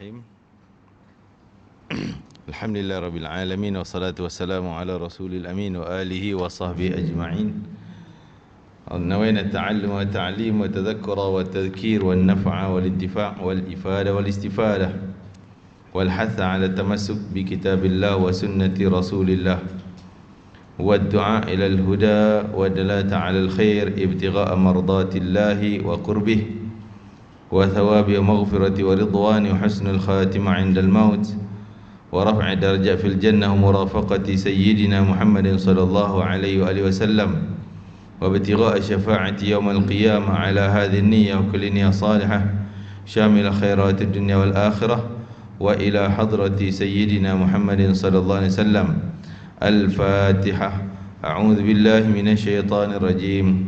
Bismillahirrahmanirrahim. Alhamdulillah rabbil alamin, wassalatu wassalamu ala rasulil amin wa alihi wa sahbihi ajma'in. Nawayna at-ta'allum wa ta'lim wa tadhakkura wa tadhkir wa an-naf'a wal intifa' wal ifada wal istifada wal hatha ala tamassuk bi kitabillah wa sunnati rasulillah wa ad-du'a ila al-huda wa dalata ala al-khair ibtigha'a mardatillahi wa qurbih وثواب ومغفرة ورضوان وحسن الخاتمة عند الموت ورفع درجة في الجنة ومرافقة سيدنا محمد صلى الله عليه وآله وسلم وابتغاء شفاعة يوم القيامة على هذه النية وكل نية صالحة شامل خيرات الدنيا والآخرة وإلى حضرة سيدنا محمد صلى الله عليه وسلم. الفاتحة. أعوذ بالله من الشيطان الرجيم.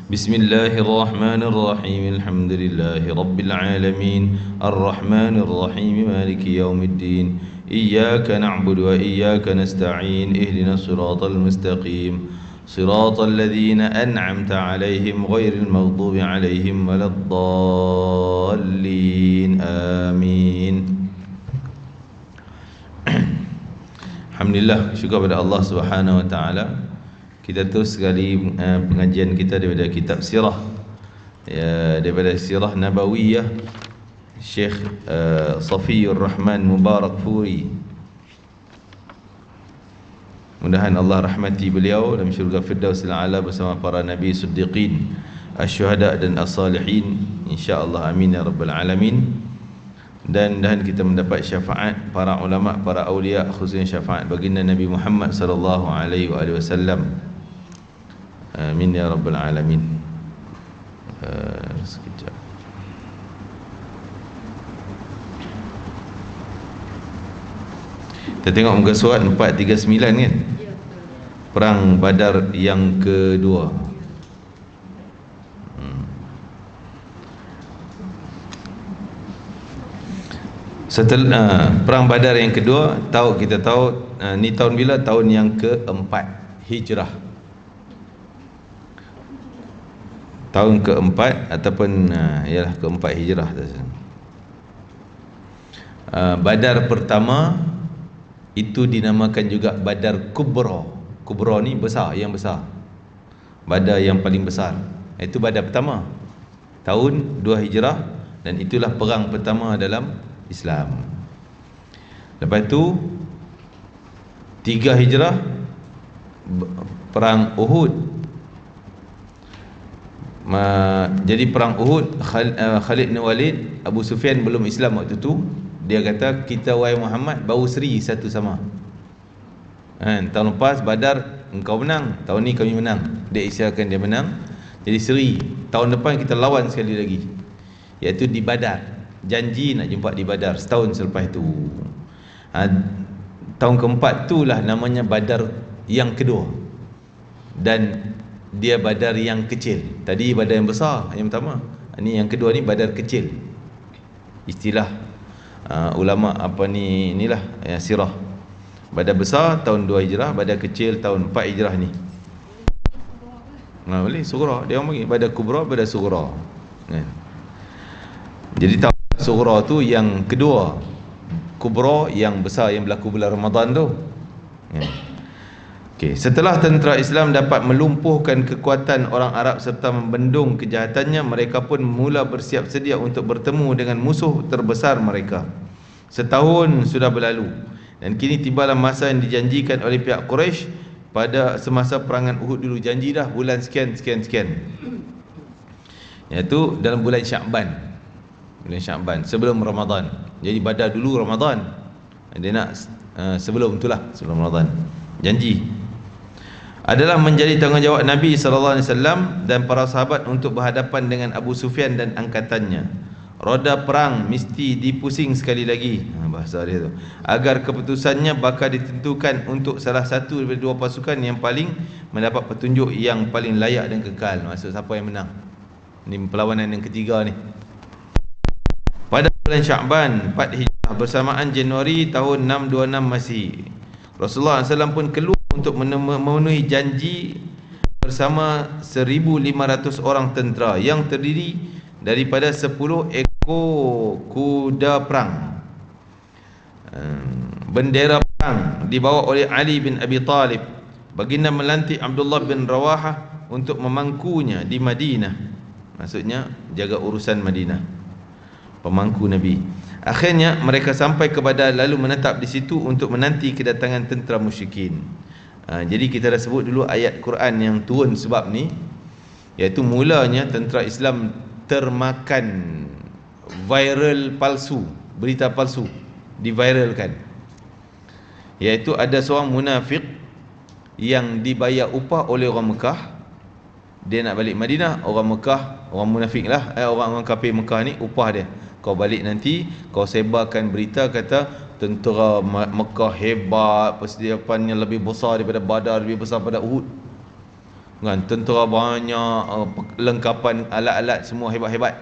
بسم الله الرحمن الرحيم. الحمد لله رب العالمين الرحمن الرحيم مالك يوم الدين إياك نعبد وإياك نستعين اهدنا الصراط المستقيم صراط الذين أنعمت عليهم غير المغضوب عليهم ولا الضالين آمين. Alhamdulillah, syukur kepada Allah Subhanahu wa taala. Kita terus sekali pengajian kita daripada kitab sirah, daripada sirah Nabawiyah Syekh Safiyur Rahman Mubarak Furi. Mudah-mudahan Allah rahmati beliau dalam syurga Firdausil A'la bersama para nabi siddiqin, asyuhada dan as-salihin, insya-Allah, amin ya rabbal alamin. Dan kita mendapat syafaat para ulama, para aulia, khususnya syafaat baginda Nabi Muhammad sallallahu alaihi wasallam. Amin ya rabbal alamin. Sekejap. Kita tengok muka surat 439 kan? Perang Badar yang kedua. Setelah perang Badar yang kedua, kita tahu ni tahun bila? Tahun yang keempat Hijrah. Tahun keempat ataupun ialah keempat Hijrah. Badar pertama itu dinamakan juga Badar Kubra. Kubra ni besar, yang besar. Badar yang paling besar. Itu Badar pertama tahun 2 Hijrah, dan itulah perang pertama dalam Islam. Lepas tu 3 Hijrah, perang Uhud. Jadi perang Uhud, Khalid bin Walid, Abu Sufyan belum Islam waktu tu. Dia kata, kita wahai Muhammad baru seri satu sama. Tahun lepas Badar engkau menang, tahun ni kami menang. Dia isyaratkan dia menang. Jadi seri. Tahun depan kita lawan sekali lagi, iaitu di Badar. Janji nak jumpa di Badar setahun selepas itu. Tahun keempat itulah namanya Badar yang kedua. Dan dia Badar yang kecil. Tadi Badar yang besar, yang pertama. Ini yang kedua ni Badar kecil. Istilah ulama inilah sirah. Badar besar tahun 2 Hijrah, Badar kecil tahun 4 Hijrah ni. Boleh Sughra, dia orang panggil Badar Kubra, Badar Sughra. Jadi tahun Sughra tu yang kedua, Kubra yang besar yang berlaku bulan Ramadan tu. Setelah tentera Islam dapat melumpuhkan kekuatan orang Arab serta membendung kejahatannya, mereka pun mula bersiap sedia untuk bertemu dengan musuh terbesar mereka. Setahun sudah berlalu dan kini tibalah masa yang dijanjikan oleh pihak Quraisy pada semasa perangan Uhud dulu. Janji dah bulan sekian, iaitu dalam bulan Sya'ban. Bulan Sya'ban sebelum Ramadan. Jadi Badar dulu Ramadan. Dia nak sebelum itulah, sebelum Ramadan. Janji adalah menjadi tanggungjawab Nabi SAW dan para sahabat untuk berhadapan dengan Abu Sufyan dan angkatannya. Roda perang mesti dipusing sekali lagi, bahasa dia tu, agar keputusannya bakal ditentukan untuk salah satu daripada dua pasukan yang paling mendapat petunjuk yang paling layak dan kekal. Maksud siapa yang menang. Ini perlawanan yang ketiga ni. Pada bulan Sya'ban 4 Hijrah bersamaan Januari tahun 626 Masihi, Rasulullah SAW pun keluar untuk memenuhi janji bersama 1,500 orang tentera yang terdiri daripada 10 ekor kuda perang. Bendera perang dibawa oleh Ali bin Abi Talib. Baginda melantik Abdullah bin Rawahah untuk memangkunya di Madinah. Maksudnya jaga urusan Madinah, pemangku Nabi. Akhirnya mereka sampai ke Badar lalu menetap di situ untuk menanti kedatangan tentera musyrikin. Jadi kita dah sebut dulu ayat Quran yang turun sebab ni, iaitu mulanya tentera Islam termakan viral palsu, berita palsu diviralkan, iaitu ada seorang munafik yang dibayar upah oleh orang Mekah. Dia nak balik Madinah, orang Mekah, orang munafik lah, orang kafir Mekah ni upah dia, kau balik nanti kau sebarkan berita kata tentera Mekah hebat, persiapannya lebih besar daripada Badar, lebih besar pada Uhud kan, tentera banyak, lengkapan alat-alat semua hebat-hebat,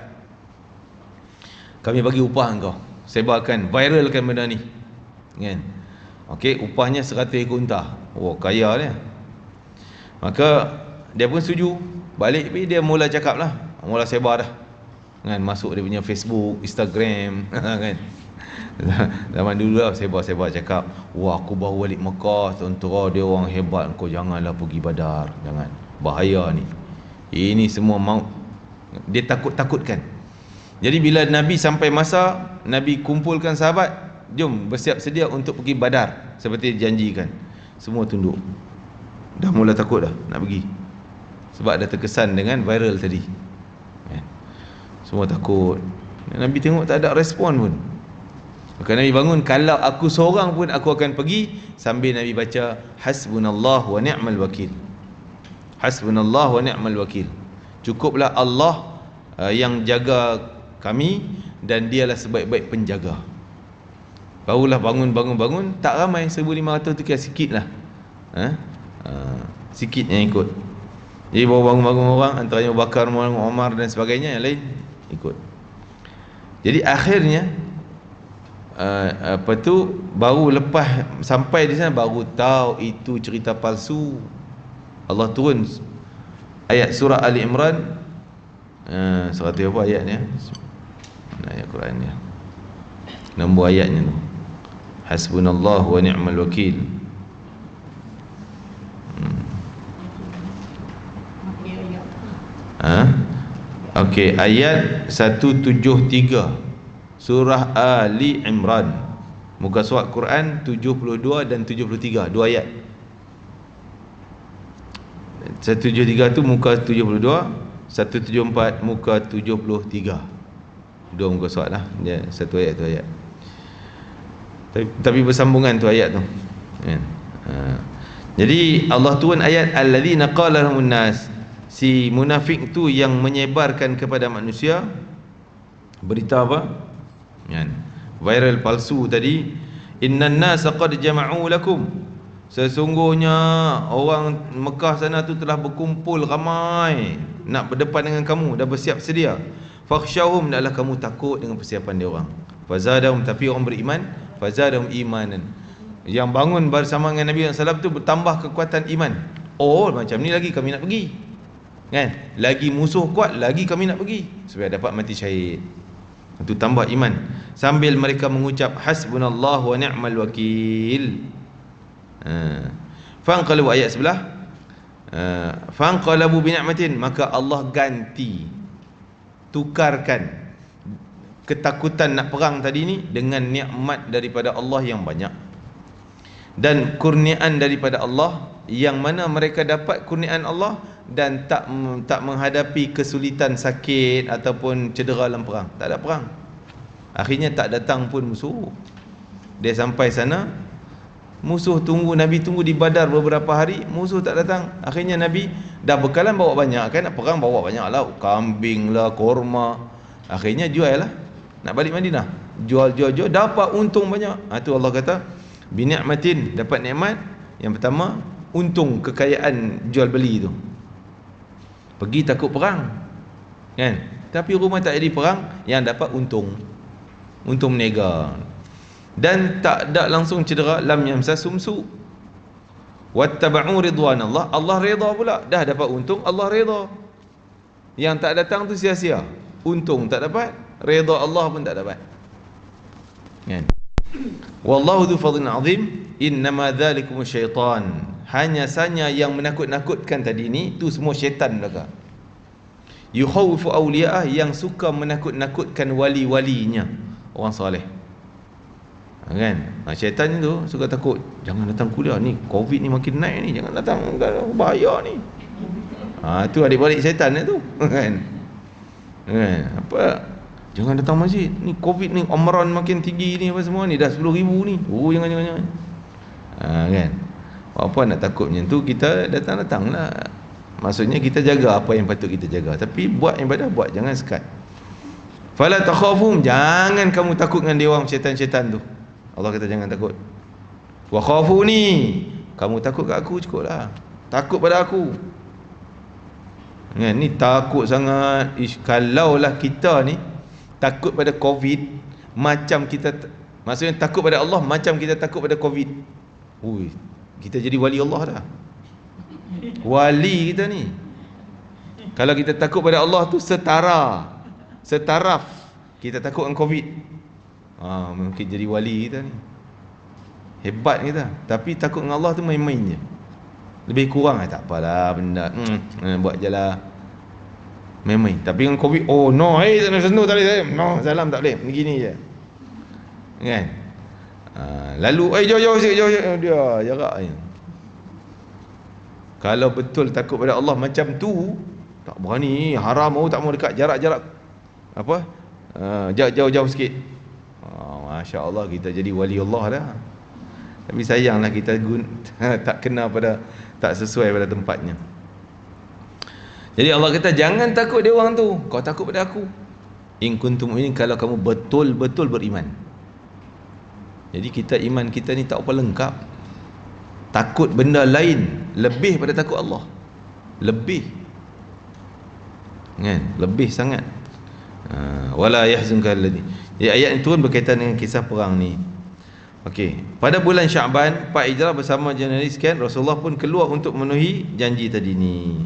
kami bagi upah engkau, sebarkan, viralkan benda ni kan. Okey, upahnya 100 ekor unta. Oh, kaya dia. Maka dia pun setuju. Balik dia mula cakap lah, mula sebar dah kan, masuk dia punya Facebook, Instagram kan. Zaman dulu lah sebar-sebar cakap, wah aku baru balik Mekah, tentera dia orang hebat, kau janganlah pergi Badar, jangan, bahaya ni, ini semua maut. Dia takut-takutkan. Jadi bila Nabi sampai masa, Nabi kumpulkan sahabat, jom bersiap sedia untuk pergi Badar seperti dijanjikan. Semua tunduk, dah mula takut dah nak pergi, sebab dah terkesan dengan viral tadi. Semua takut. Nabi tengok tak ada respon pun. Maka Nabi bangun, kalau aku seorang pun aku akan pergi, sambil Nabi baca hasbunallah wa ni'mal wakil. Hasbunallah wa ni'mal wakil. Cukuplah Allah yang jaga kami dan dialah sebaik-baik penjaga. Barulah bangun, tak ramai, 1,500 tu kira sikit lah. Sikit yang ikut. Jadi baru bangun orang, antaranya Abu Bakar, Umar dan sebagainya, yang lain ikut. Jadi akhirnya baru lepas sampai di sana baru tahu itu cerita palsu. Allah turun ayat surah Ali Imran, surah apa ayatnya? Mana ayat Qurannya? Nombor ayatnya tu. Hasbunallahu wa ni'mal wakil. Okey, ayat 173 surah Ali Imran, muka surat Quran 72 dan 73, dua ayat. 173 tu muka 72, 174 muka 73, dua muka surat lah, dia satu ayat tu ayat, tapi bersambungan tu ayat tu kan. Jadi Allah turun ayat alladzina qala lahumun nas, si munafik tu yang menyebarkan kepada manusia berita apa? Viral palsu tadi. Innan nasa qad jama'u lakum, sesungguhnya orang Mekah sana tu telah berkumpul ramai nak berdepan dengan kamu, dah bersiap sedia. Fakhshawhum, adalah kamu takut dengan persiapan dia orang. Fazadahum, tapi orang beriman, fazadahum imanan, yang bangun bersama dengan Nabi SAW tu bertambah kekuatan iman. Oh, macam ni lagi kami nak pergi kan, lagi musuh kuat, lagi kami nak pergi supaya dapat mati syahid. Itu tambah iman. Sambil mereka mengucap hasbunallahu wa ni'mal wakil. Fanqalabu, ayat sebelah, fanqalabu bi ni'matin, maka Allah ganti, tukarkan ketakutan nak perang tadi ni dengan nikmat daripada Allah yang banyak dan kurniaan daripada Allah, yang mana mereka dapat kurniaan Allah dan tak menghadapi kesulitan, sakit ataupun cedera dalam perang. Tak ada perang, akhirnya tak datang pun musuh. Dia sampai sana, musuh tunggu, Nabi tunggu di Badar beberapa hari, musuh tak datang. Akhirnya Nabi dah bekalan bawa banyak kan, nak perang bawa banyak lah, kambing lah, korma. Akhirnya jual lah, nak balik Madinah, jual dapat untung banyak. Itu Allah kata bini'matin, dapat nikmat. Yang pertama, untung, kekayaan jual beli tu. Pergi takut perang kan, tapi rumah tak jadi perang, yang dapat untung menega, dan tak ada langsung cedera. Lam yamsasum su wattaba'u ridwanallah, Allah redha pula, dah dapat untung, Allah redha. Yang tak datang tu sia-sia, untung tak dapat, redha Allah pun tak dapat. Kan? Wallahu dzu fadlin azim, innama dzalikum syaitan. Hanya saja yang menakut-nakutkan tadi ni tu semua syaitan belaka. Yukhawifu awliya'ah, yang suka menakut-nakutkan wali-walinya, orang soleh. Kan? Syaitan tu suka takut, jangan datang kuliah ni, Covid ni makin naik ni, jangan datang, bahaya ni. Tu adik-beradik syaitan tu. Kan? Apa? Jangan datang masjid ni, Covid ni, Omron makin tinggi ni, apa semua ni, dah 10,000 ni. Jangan. Kan? Apa nak takut macam tu, kita datang-datang lah. Maksudnya kita jaga apa yang patut kita jaga, tapi buat ibadah buat, jangan sekat. Fala takhafum, jangan kamu takut dengan dewan syaitan-syaitan tu. Allah kata jangan takut. Wa khafuni, kamu takut kat aku cukup lah. Takut pada aku. Ni takut sangat. Kalaulah kita ni takut pada Covid, macam kita, maksudnya takut pada Allah macam kita takut pada Covid, kita jadi wali Allah dah. Wali kita ni, kalau kita takut pada Allah tu setaraf kita takut dengan Covid, mungkin jadi wali kita ni, hebat kita. Tapi takut dengan Allah tu main-main je, lebih kurang tak apalah benda, buat je lah, main-main. Tapi dengan Covid, no, tak nak sentuh, tak boleh, no, salam tak boleh, begini je. Kan? Lalu jauh sikit, dia jarak je. Kalau betul takut pada Allah macam tu, tak berani, haram, tak mau dekat, jarak-jarak apa, jauh-jauh sikit. Masya Allah, kita jadi wali Allah dah. Tapi sayanglah kita tak kena pada, tak sesuai pada tempatnya. Jadi Allah kata jangan takut dia orang tu, kau takut pada aku. In kuntum mu'minin, kalau kamu betul-betul beriman. Jadi kita, iman kita ni tak apa lengkap. Takut benda lain lebih pada takut Allah. Lebih. Kan? Lebih sangat. Wala yahzunka alladhi. Jadi ayat ini turun berkaitan dengan kisah perang ni. Okey, pada bulan Syaban 4 Hijrah bersama jurnalis sekian, Rasulullah pun keluar untuk memenuhi janji tadi ni.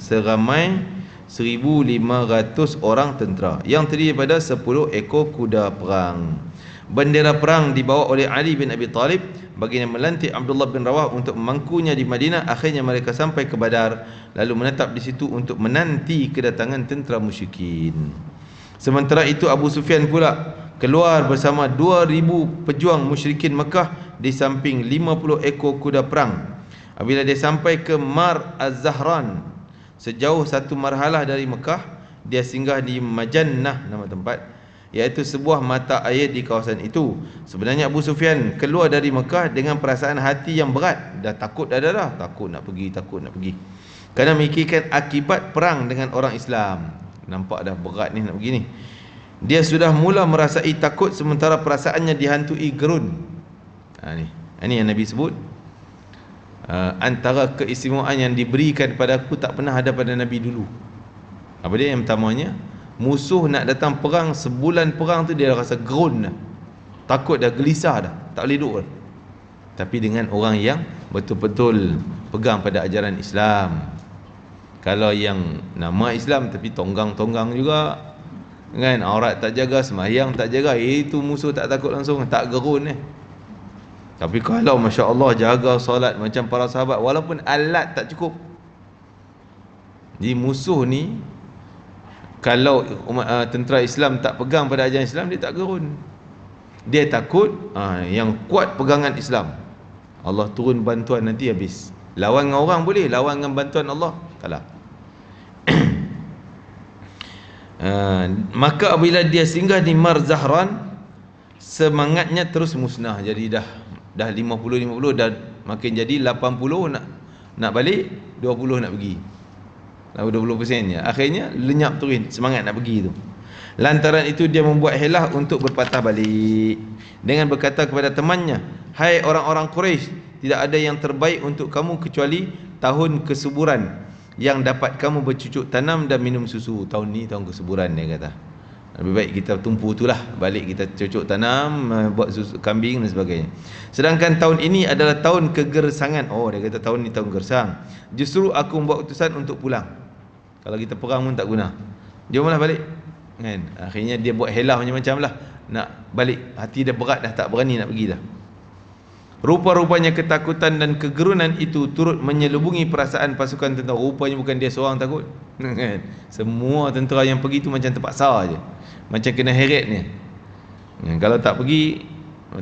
Seramai 1,500 orang tentera yang terdiri daripada 10 ekor kuda perang. Bendera perang dibawa oleh Ali bin Abi Talib, baginda melantik Abdullah bin Rawah untuk memangkunya di Madinah. Akhirnya mereka sampai ke Badar, lalu menetap di situ untuk menanti kedatangan tentera musyrikin. Sementara itu Abu Sufyan pula keluar bersama 2,000 pejuang musyrikin Mekah di samping 50 ekor kuda perang. Apabila dia sampai ke Mar Az-Zahran, sejauh 1 marhalah dari Mekah, dia singgah di Majannah, nama tempat, iaitu sebuah mata air di kawasan itu. Sebenarnya Abu Sufyan keluar dari Mekah dengan perasaan hati yang berat. Dah takut dah, takut nak pergi, kerana memikirkan akibat perang dengan orang Islam. Nampak dah berat ni nak pergi ni. Dia sudah mula merasai takut sementara perasaannya dihantui gerun. Ini yang Nabi sebut, antara keistimewaan yang diberikan kepada aku tak pernah ada pada Nabi dulu. Apa dia? Yang pertamanya, musuh nak datang perang, sebulan perang tu dia dah rasa gerun dah, takut dah, gelisah dah, tak boleh duduk dah. Tapi dengan orang yang betul-betul pegang pada ajaran Islam. Kalau yang nama Islam tapi tonggang-tonggang juga, kan, aurat tak jaga, sembahyang tak jaga, itu musuh tak takut langsung, tak gerun . Tapi kalau Masya Allah jaga solat macam para sahabat, walaupun alat tak cukup, jadi musuh ni, kalau tentera Islam tak pegang pada ajaran Islam, dia tak gerun. Dia takut yang kuat pegangan Islam, Allah turun bantuan, nanti habis. Lawan dengan orang boleh, lawan dengan bantuan Allah kalah. Maka apabila dia singgah di Mar Zahran, semangatnya terus musnah. Jadi dah 50-50, dah makin jadi 80 nak balik, 20 nak pergi, lalu 20% je. Akhirnya lenyap turun semangat nak pergi tu. Lantaran itu dia membuat helah untuk berpatah balik dengan berkata kepada temannya, hai orang-orang Quraisy, tidak ada yang terbaik untuk kamu kecuali tahun kesuburan yang dapat kamu bercucuk tanam dan minum susu. Tahun ni tahun kesuburan, dia kata. Lebih baik kita tumpu itulah, balik kita cucuk tanam, buat susu kambing dan sebagainya. Sedangkan tahun ini adalah tahun kegersangan. Dia kata tahun ni tahun gersang. Justru aku membuat utusan untuk pulang. Kalau kita perang pun tak guna, dia malah balik. kan. Akhirnya dia buat helah macam-macam lah, nak balik, hati dia berat dah, tak berani nak pergi dah. Rupa-rupanya ketakutan dan kegerunan itu turut menyelubungi perasaan pasukan tentera. Rupanya bukan dia seorang takut, kan. Semua tentera yang pergi tu macam terpaksa aje, macam kena heret ni. Kalau tak pergi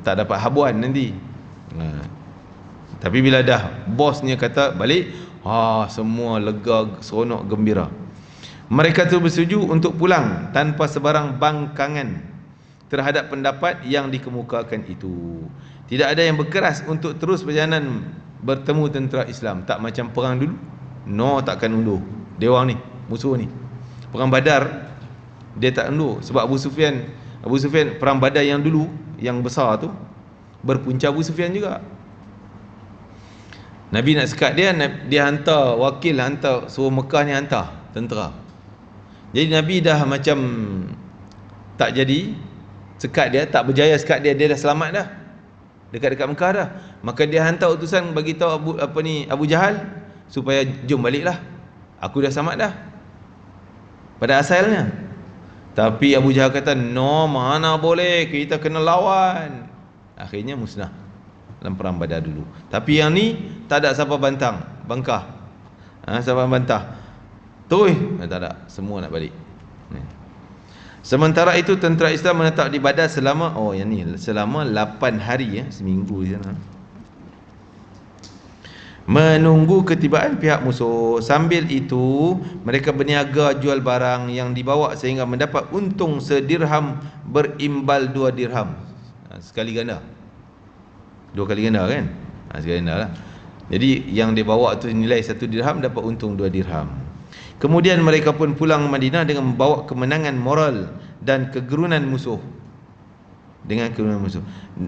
tak dapat habuan nanti. Tapi bila dah bosnya kata balik, semua lega, seronok, gembira. Mereka tu bersetuju untuk pulang tanpa sebarang bangkangan terhadap pendapat yang dikemukakan itu. Tidak ada yang berkeras untuk terus perjalanan bertemu tentera Islam. Tak macam perang dulu, takkan undur. Dia orang ni, musuh ni. Perang Badar dia tak undur, sebab Abu Sufyan perang Badar yang dulu, yang besar tu, berpunca Abu Sufyan juga. Nabi nak sekat dia, dia hantar wakil, suruh Mekah ni hantar tentera. Jadi Nabi dah macam tak jadi sekat dia, tak berjaya sekat dia, dia dah selamat dah, dekat-dekat Mekah dah. Maka dia hantar utusan bagi tahu Abu Jahal supaya jom baliklah, aku dah selamat dah pada asalnya. Tapi Abu Jahal kata, mana boleh, kita kena lawan. Akhirnya musnah dalam perang Badar dulu. Tapi yang ni tak ada siapa bangkah. Siapa bantah, tak ada, semua nak balik. Sementara itu tentera Islam menetap di Badar selama selama 8 hari, seminggu di sana, menunggu ketibaan pihak musuh. Sambil itu mereka berniaga jual barang yang dibawa sehingga mendapat untung sedirham berimbal 2 dirham. Sekali ganda, 2 kali ganda kan. Sekali ganda lah. Jadi yang dia bawa tu nilai 1 dirham, dapat untung 2 dirham. Kemudian mereka pun pulang Madinah dengan membawa kemenangan moral dan kegerunan musuh.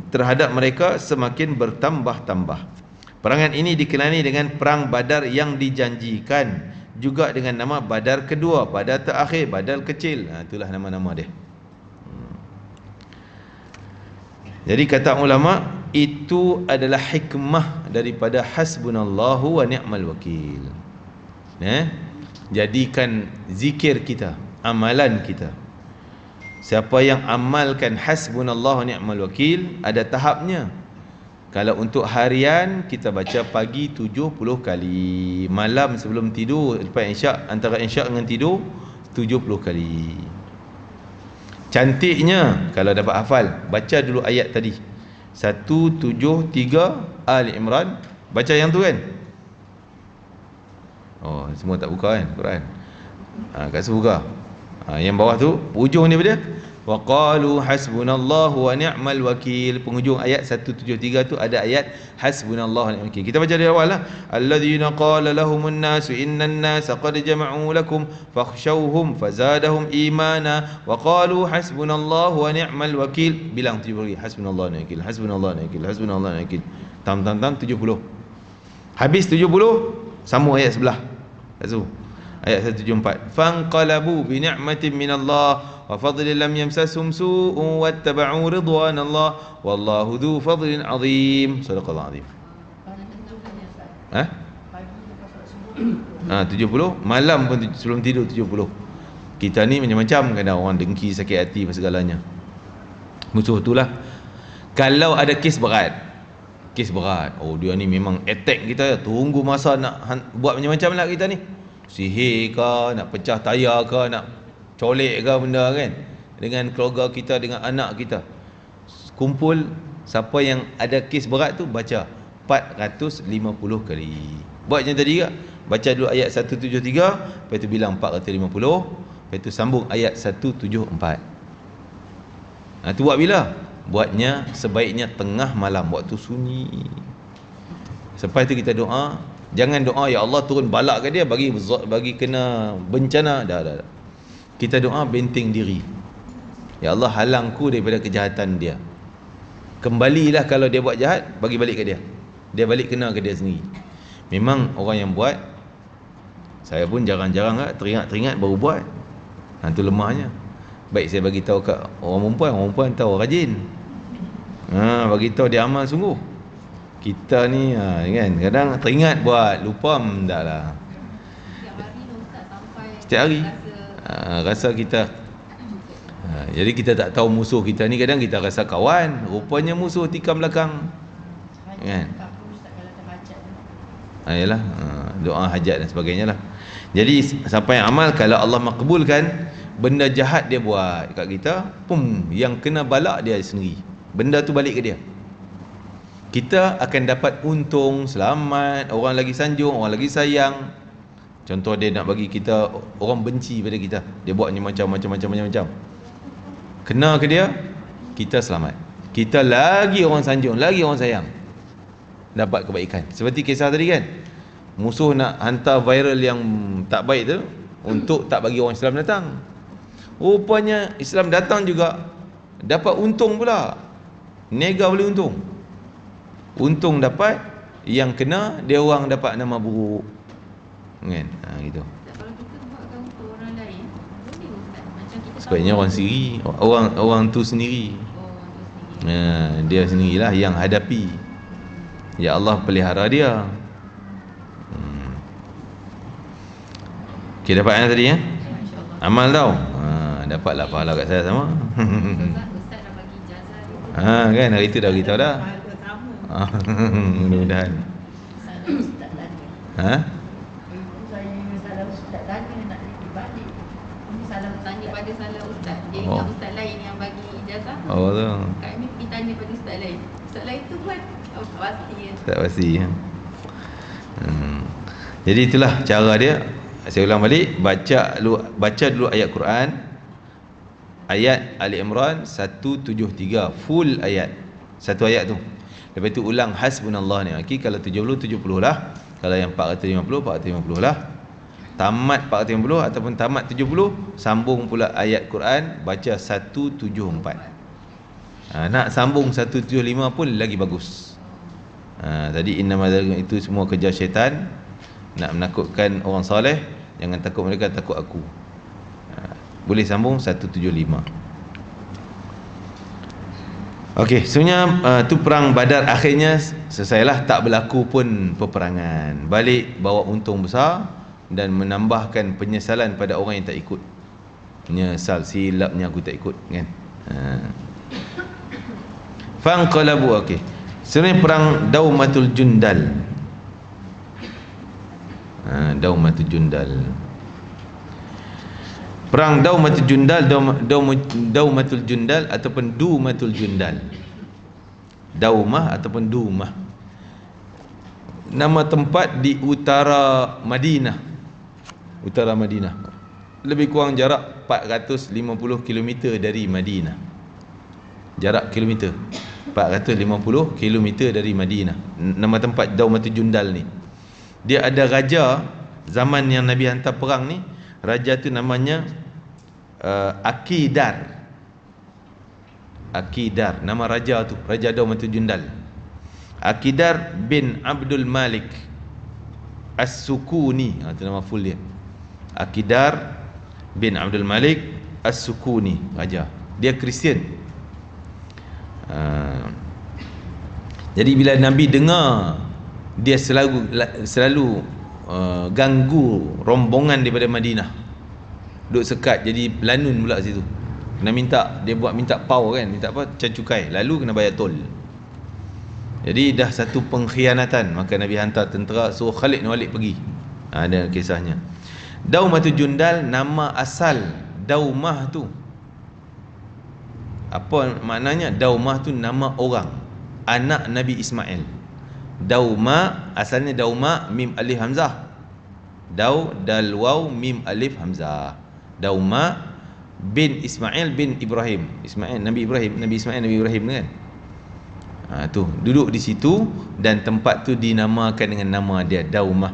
Terhadap mereka semakin bertambah-tambah. Perangan ini dikenali dengan Perang Badar yang dijanjikan, juga dengan nama Badar kedua, Badar terakhir, Badar kecil. Itulah nama-nama dia. Jadi kata ulama, itu adalah hikmah daripada hasbunallahu wa ni'mal wakil. Jadikan zikir kita, amalan kita. Siapa yang amalkan hasbunallahu wa ni'mal wakil, ada tahapnya. Kalau untuk harian, kita baca pagi 70 kali, malam sebelum tidur, lepas isyak, antara isyak dengan tidur 70 kali. Cantiknya kalau dapat hafal, baca dulu ayat tadi 173 Ali Imran, baca yang tu kan. Semua tak buka kan Quran. Kat sebuka. Yang bawah tu ujung ni dia, wa qalu hasbunallahu wa ni'mal wakil. Penghujung ayat 173 tu ada ayat hasbunallahu wa ni'mal wakil. Kita baca dari awal lah. Alladzina qala lahumun nasu innan nasa qad jama'u lakum fakhshawhum fazadahum imana wa qalu hasbunallahu wa ni'mal wakil. Bilang 70 kali, hasbunallahu wa ni'mal wakil, hasbunallahu wa ni'mal wakil, hasbunallahu wa ni'mal wakil. Tam 70. Habis 70, sambung ayat sebelah. Ayat 174. Fanqalabu bi ni'matin minallah wa fadlin lam yamsashum su'un wattaba'u ridwanallah wallahu dzu fadlin 'azim. Sadaqallahu 'azim. 70 malam pun sebelum tidur 70. Kita ni macam-macam, kadang orang dengki, sakit hati, segalanya. Musuh itulah. Kalau ada kes berat, dia ni memang attack kita, tunggu masa nak buat macam-macam lah kita ni. Sihir ke, nak pecah tayar ke, nak colek ke benda kan, dengan keluarga kita, dengan anak kita. Kumpul, siapa yang ada kes berat tu baca 450 kali. Buat macam tadi ke, baca dulu ayat 173, lepas tu bilang 450, lepas tu sambung ayat 174. Tu buat bila? Buatnya sebaiknya tengah malam, waktu sunyi. Lepas tu kita doa. Jangan doa ya Allah turun balak ke dia, bagi kena bencana. Dah. Kita doa benteng diri. Ya Allah halangku daripada kejahatan dia. Kembalilah kalau dia buat jahat, bagi balik ke dia. Dia balik kena ke dia sendiri. Memang orang yang buat, saya pun jarang-jarang teringat baru buat. Itu lemahnya. Baik saya bagi tahu kat orang perempuan tahu rajin. Bagi tahu dia amal sungguh. Kita ni kan kadang teringat buat, lupa dah lah. Setiap hari rasa kita Jadi kita tak tahu musuh kita ni, kadang kita rasa kawan, rupanya musuh tikam belakang. Kan? Yalah, doa hajat dan sebagainya lah. Jadi sampai amal, kalau Allah makbulkan, benda jahat dia buat kat kita, pum, yang kena balak dia sendiri, benda tu balik ke dia. Kita akan dapat untung, selamat, orang lagi sanjung, orang lagi sayang. Contoh dia nak bagi kita, orang benci pada kita, dia buat ni macam-macam. Kena ke dia, kita selamat. Kita lagi orang sanjung, lagi orang sayang, dapat kebaikan. Seperti kisah tadi kan, musuh nak hantar viral yang tak baik tu untuk tak bagi orang Islam datang. Rupanya Islam datang juga, dapat untung pula. Nega boleh untung. Untung dapat, yang kena dia orang dapat nama buruk. Kan? Gitu. Kalau kita buatkan untuk orang lain, boleh Ustaz? Macam kita Sebaiknya orang sendiri, orang tu sendiri. Dia sendirilah yang hadapi. Ya Allah pelihara dia. Okay, dapat yang tadi ya? Amal tau. Dapatlah pahala kat saya sama. Ustaz dah bagi ijazah dia. Kan hari tu dah beritahu dah. Mudah-mudahan. Ustaz tanya. Saya salah Ustaz tanya nak balik. Ini salah Tanya pada salah Ustaz. Dia ingat Ustaz lain yang bagi ijazah. Oh tu. Kami pergi tanya pada Ustaz lain. Ustaz lain tu buat pasti kan. Tak pasti ya. Jadi itulah cara dia. Saya ulang balik, baca dulu ayat Quran, ayat Ali Imran 173, full ayat, satu ayat tu. Lepas tu ulang hasbunallah ni. Kalau 70 lah. Kalau yang 450 lah. Tamat 450 ataupun tamat 70, sambung pula ayat Quran, baca 174. Nak sambung 175 pun lagi bagus. Tadi innamal itu semua kerja syaitan, nak menakutkan orang soleh. Jangan takut mereka, takut aku. Boleh sambung 175. Okey, sebenarnya tu perang Badar akhirnya selesailah, tak berlaku pun peperangan. Balik bawa untung besar dan menambahkan penyesalan pada orang yang tak ikut. Menyesal, silapnya aku tak ikut, kan? Fanqalabu. Okey. Sebenarnya perang Daumatul Jundal. Daumatul Jundal. Perang Daumatul Jundal, Daumatul Jundal ataupun Dumatul Jundal. Daumah ataupun Dumah. Nama tempat di utara Madinah. Utara Madinah. Lebih kurang jarak 450 km dari Madinah. Jarak kilometer 450 km dari Madinah. Nama tempat Daumatul Jundal ni. Dia ada raja zaman yang Nabi hantar perang ni. Raja tu namanya Akidar. Nama raja tu, Raja Daumatul Jundal. Akidar bin Abdul Malik As-Sukuni. Itu nama full dia. Akidar bin Abdul Malik As-Sukuni, raja. Dia Kristian. Jadi bila Nabi dengar, dia selalu ganggu rombongan daripada Madinah, duk sekat, jadi lanun pula situ. Kena minta, dia minta pau kan, minta apa, cukai, lalu kena bayar tol. Jadi dah satu pengkhianatan, maka Nabi hantar tentera, suruh Khalid bin Walid pergi. Ada kisahnya. Daumatul Jundal, nama asal Daumah tu, apa maknanya? Daumah tu nama orang, anak Nabi Ismail. Dauma, asalnya Dauma, mim alif hamzah. Dal waw mim alif hamzah. Dauma bin Ismail bin Ibrahim. Ismail Nabi Ibrahim, Nabi Ismail Nabi Ibrahim kan. Tu duduk di situ dan tempat tu dinamakan dengan nama dia, Daumah.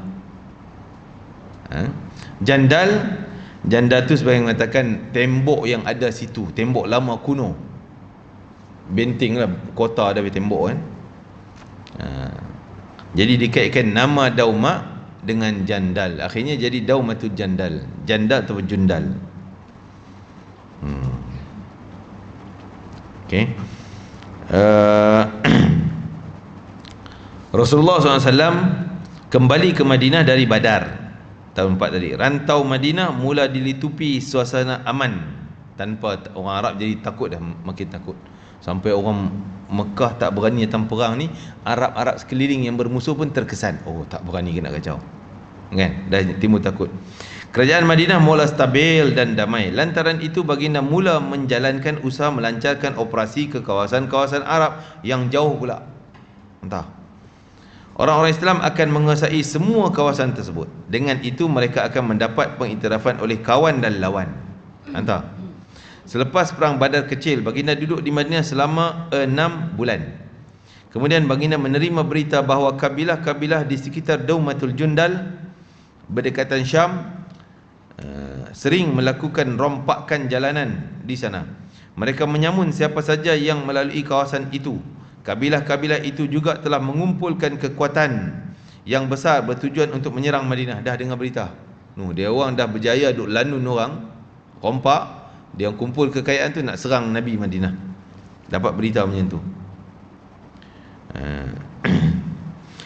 Jandal tu sebagai mengatakan tembok yang ada situ, tembok lama kuno. Benteng lah, kota ada tembok kan. Jadi dikaitkan nama Daumah dengan Jandal, akhirnya jadi Daumatul Jandal. Jandal atau Jundal. Okey. Rasulullah SAW kembali ke Madinah dari Badar tahun 4 tadi. Rantau Madinah mula dilitupi suasana aman, tanpa orang Arab jadi takut dah, makin takut. Sampai orang Mekah tak berani datang perang ni, Arab-Arab sekeliling yang bermusuh pun terkesan, oh tak berani kena kacau. Kan? Dah timbul takut. Kerajaan Madinah mula stabil dan damai. Lantaran itu baginda mula menjalankan usaha melancarkan operasi ke kawasan-kawasan Arab yang jauh pula. Entah. Orang-orang Islam akan menguasai semua kawasan tersebut. Dengan itu mereka akan mendapat pengiktirafan oleh kawan dan lawan. Entah. Selepas perang Badar kecil, baginda duduk di Madinah selama 6 bulan. Kemudian baginda menerima berita bahawa kabilah-kabilah di sekitar Daumatul Jundal berdekatan Syam sering melakukan rompakan jalanan di sana. Mereka menyamun siapa saja yang melalui kawasan itu. Kabilah-kabilah itu juga telah mengumpulkan kekuatan yang besar bertujuan untuk menyerang Madinah. Dah dengar berita, dia orang dah berjaya duk lanun orang, rompak, dia kumpul kekayaan tu nak serang Nabi Madinah. Dapat berita macam tu.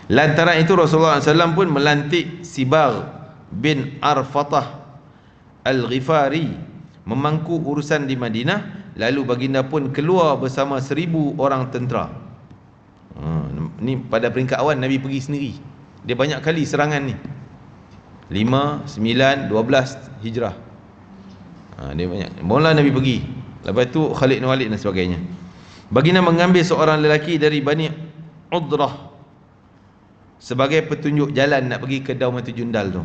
Lantaran itu Rasulullah SAW pun melantik Sibar bin Arfatah Al-Ghifari memangku urusan di Madinah. Lalu baginda pun keluar bersama 1000 orang tentera. Ni pada peringkat awal Nabi pergi sendiri. Dia banyak kali serangan ni, 5, 9, 12 Hijrah. Dia banyak. Mula Nabi pergi, lepas tu Khalid bin Walid dan sebagainya. Baginda mengambil seorang lelaki dari Bani Udrah sebagai petunjuk jalan nak pergi ke Daumatul Jundal tu.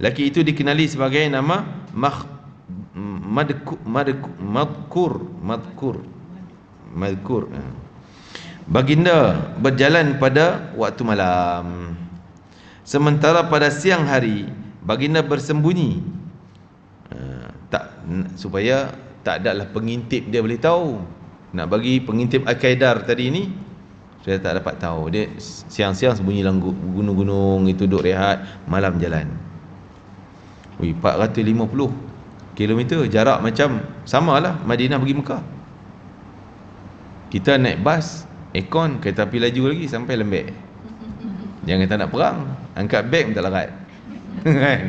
Lelaki itu dikenali sebagai nama Madkur. Baginda berjalan pada waktu malam, sementara pada siang hari baginda bersembunyi, supaya tak adalah pengintip dia boleh tahu. Nak bagi pengintip Al-Qaidar tadi ni saya tak dapat tahu. Dia siang-siang sembunyi dalam gunung-gunung itu, duduk rehat, malam jalan. 450 km, jarak macam samalah Madinah pergi Mekah. Kita naik bas, aircon, kereta api laju lagi sampai Lembek. Jangan kata nak perang, angkat beg pun tak larat. Kan?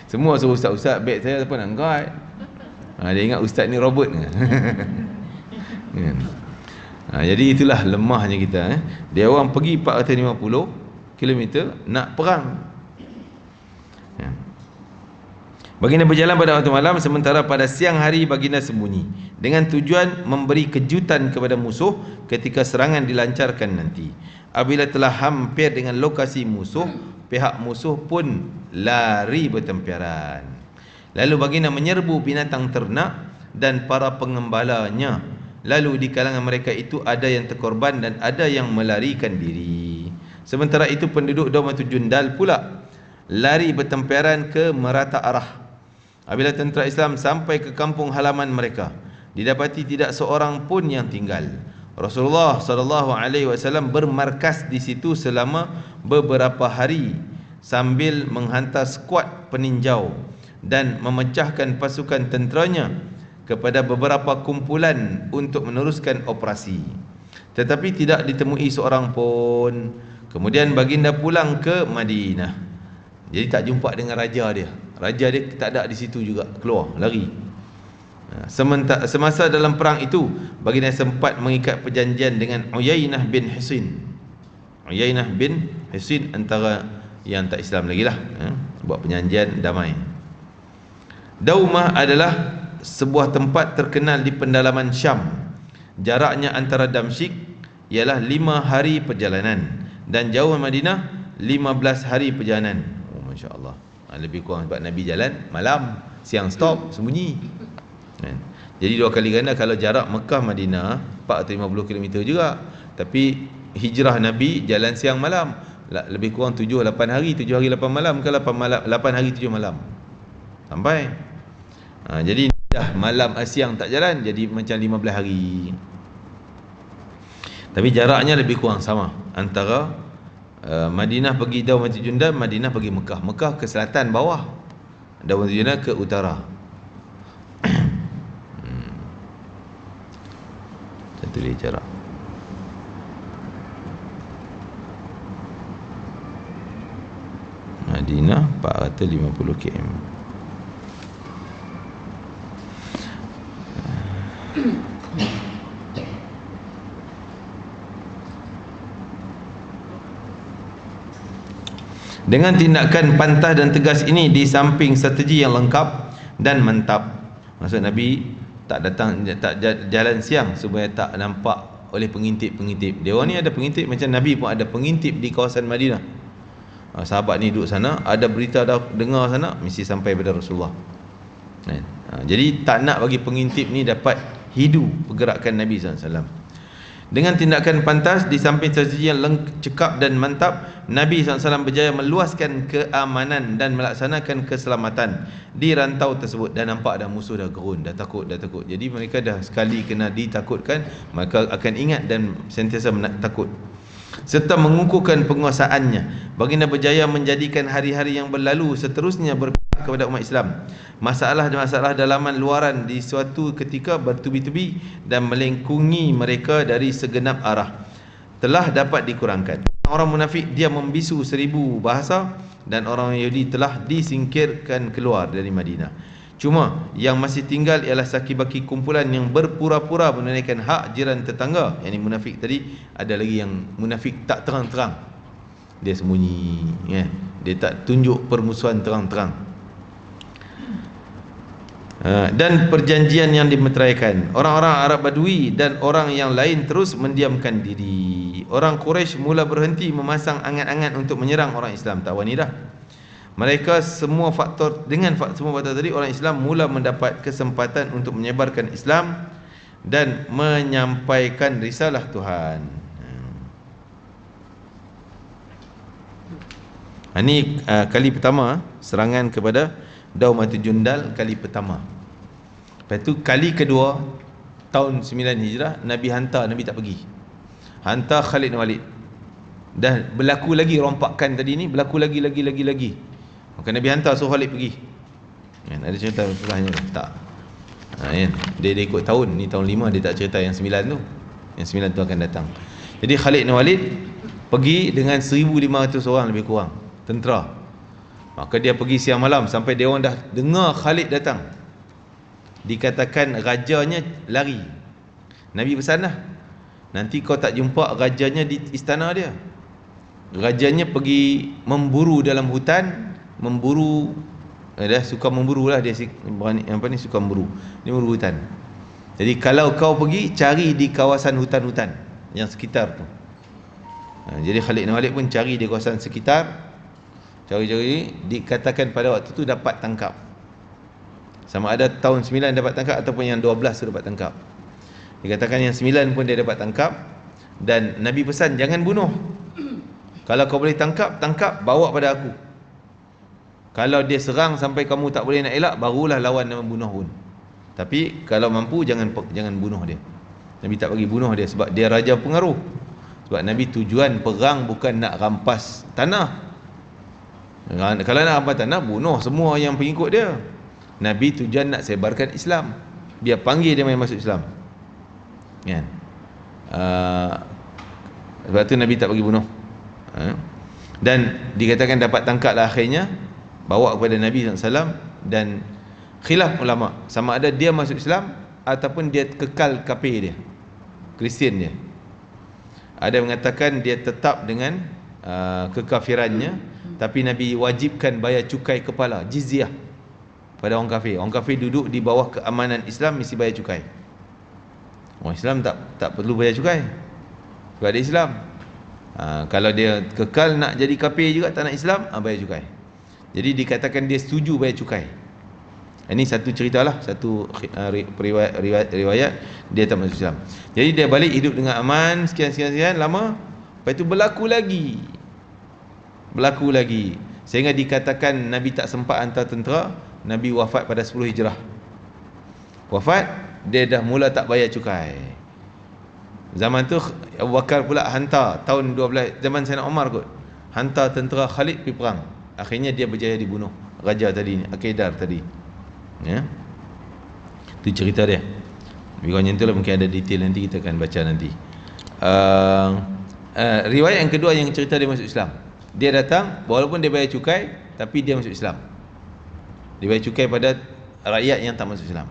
Semua suruh ustaz-ustaz, beg saya siapa nak angkat? Dia ingat ustaz ni robot ke? Kan? Jadi itulah lemahnya kita. Dia orang pergi 450 km nak perang. Baginda berjalan pada waktu malam, sementara pada siang hari baginda sembunyi, dengan tujuan memberi kejutan kepada musuh ketika serangan dilancarkan nanti. Apabila telah hampir dengan lokasi musuh, pihak musuh pun lari bertempiaran. Lalu baginda menyerbu binatang ternak dan para pengembalanya. Lalu di kalangan mereka itu ada yang terkorban dan ada yang melarikan diri. Sementara itu penduduk Daumatul Jundal pula lari bertempiaran ke merata arah. Apabila tentera Islam sampai ke kampung halaman mereka, didapati tidak seorang pun yang tinggal. Rasulullah SAW bermarkas di situ selama beberapa hari sambil menghantar skuad peninjau dan memecahkan pasukan tenteranya kepada beberapa kumpulan untuk meneruskan operasi. Tetapi tidak ditemui seorang pun. Kemudian baginda pulang ke Madinah. Jadi tak jumpa dengan raja dia. Raja dia tak ada di situ juga, keluar, lari. Semasa dalam perang itu, baginda sempat mengikat perjanjian dengan Uyainah bin Hisin. Uyainah bin Hisin antara yang tak Islam lagi lah, buat perjanjian damai. Daumah adalah sebuah tempat terkenal di pendalaman Syam. Jaraknya antara Damsyik ialah 5 hari perjalanan, dan jauh Madinah 15 hari perjalanan. Masya Allah. Lebih kurang sebab Nabi jalan malam, siang stop, sembunyi. Jadi 2 kali ganda. Kalau jarak Mekah Madinah 450 km juga, tapi hijrah Nabi jalan siang malam, lebih kurang 7-8 hari, 7 hari 8 malam ke 8 hari 7 malam sampai. Jadi dah malam siang tak jalan, jadi macam 15 hari. Tapi jaraknya lebih kurang sama antara Madinah pergi Daumatul Jundal, Madinah pergi Mekah. Mekah ke selatan bawah, Daumatul Jundal ke utara. Satu dia jarak. Madinah 450 km. Dengan tindakan pantas dan tegas ini, di samping strategi yang lengkap dan mantap, maksud Nabi tak datang, tak jalan siang supaya tak nampak oleh pengintip-pengintip. Dia orang ni ada pengintip, macam Nabi pun ada pengintip di kawasan Madinah. Sahabat ni duduk sana, ada berita dah dengar sana, mesti sampai pada Rasulullah. Jadi tak nak bagi pengintip ni dapat hidu pergerakan Nabi SAW. Dengan tindakan pantas, di samping strategi yang cekap dan mantap, Nabi SAW berjaya meluaskan keamanan dan melaksanakan keselamatan di rantau tersebut. Dan nampak dah musuh dah gerun, dah takut. Jadi mereka dah sekali kena ditakutkan, maka akan ingat dan sentiasa takut. Serta mengukuhkan penguasaannya, baginda berjaya menjadikan hari-hari yang berlalu seterusnya berpihak kepada umat Islam. Masalah dalaman luaran di suatu ketika bertubi-tubi dan melengkungi mereka dari segenap arah telah dapat dikurangkan. Orang munafik dia membisu 1000 bahasa, dan orang Yahudi telah disingkirkan keluar dari Madinah. Cuma yang masih tinggal ialah saki-baki kumpulan yang berpura-pura menunaikan hak jiran tetangga. Yang ini munafik tadi. Ada lagi yang munafik tak terang-terang, dia sembunyi, dia tak tunjuk permusuhan terang-terang. Dan perjanjian yang dimeteraikan. Orang-orang Arab Badui dan orang yang lain terus mendiamkan diri. Orang Quraisy mula berhenti memasang angan-angan untuk menyerang orang Islam. Tak wani dah. Mereka semua faktor tadi, orang Islam mula mendapat kesempatan untuk menyebarkan Islam dan menyampaikan risalah Tuhan. Ini kali pertama serangan kepada Daumatul Jundal, kali pertama. Lepas tu kali kedua tahun 9 Hijrah, Nabi hantar, Nabi tak pergi. Hantar Khalid bin Walid. Dah berlaku lagi rompakan tadi ni, berlaku lagi. Maka Nabi hantar suruh Khalid pergi. Ada cerita setelahnya tak? Dia ikut tahun, ni tahun 5, dia tak cerita yang 9 tu. Yang 9 tu akan datang. Jadi Khalid bin Walid pergi dengan 1,500 orang lebih kurang tentera. Maka dia pergi siang malam sampai dia orang dah dengar Khalid datang. Dikatakan rajanya lari. Nabi pesan dah, nanti kau tak jumpa rajanya di istana dia. Rajanya pergi memburu dalam hutan, dah suka memburu lah dia, suka memburu. Dia memburu hutan. Jadi kalau kau pergi, cari di kawasan hutan-hutan yang sekitar tu. Jadi Khalid bin Walid pun cari di kawasan sekitar. Cari-cari, dikatakan pada waktu tu dapat tangkap. Sama ada tahun 9 dapat tangkap ataupun yang 12 tu dapat tangkap. Dikatakan yang 9 pun dia dapat tangkap. Dan Nabi pesan, jangan bunuh. Kalau kau boleh tangkap, bawa pada aku. Kalau dia serang sampai kamu tak boleh nak elak, barulah lawan dan membunuh pun. Tapi kalau mampu, jangan bunuh dia. Nabi tak bagi bunuh dia sebab dia raja pengaruh. Sebab Nabi tujuan perang bukan nak rampas tanah. Kalau nak rampas tanah, bunuh semua yang pengikut dia. Nabi tujuan nak sebarkan Islam. Dia panggil dia main masuk Islam. Kan? Sebab tu Nabi tak bagi bunuh. Dan dikatakan dapat tangkaplah akhirnya, bawa kepada Nabi SAW. Dan khilaf ulama sama ada dia masuk Islam ataupun dia kekal kafir dia, Kristian dia. Ada yang mengatakan dia tetap dengan kekafirannya, tapi Nabi wajibkan bayar cukai kepala, jizyah pada orang kafir. Orang kafir duduk di bawah keamanan Islam mesti bayar cukai. Orang Islam tak perlu bayar cukai sebab dia Islam. Kalau dia kekal nak jadi kafir juga, tak nak Islam, bayar cukai. Jadi dikatakan dia setuju bayar cukai. Ini satu ceritalah, satu riwayat dia tak masuk Islam. Jadi dia balik hidup dengan aman sekian lama. Lepas itu berlaku lagi sehingga dikatakan Nabi tak sempat hantar tentera. Nabi wafat pada 10 Hijrah. Wafat, dia dah mula tak bayar cukai. Zaman tu Abu Bakar pula hantar tahun 12, zaman Sayyidina Umar kot, hantar tentera Khalid pergi perang. Akhirnya dia berjaya dibunuh raja tadi ni, Al-Qaidar tadi. Ya. Itu cerita dia. Bila macam tu lah, mungkin ada detail nanti kita akan baca nanti. Riwayat yang kedua yang cerita dia masuk Islam. Dia datang walaupun dia bayar cukai, tapi dia masuk Islam. Dia bayar cukai pada rakyat yang tak masuk Islam.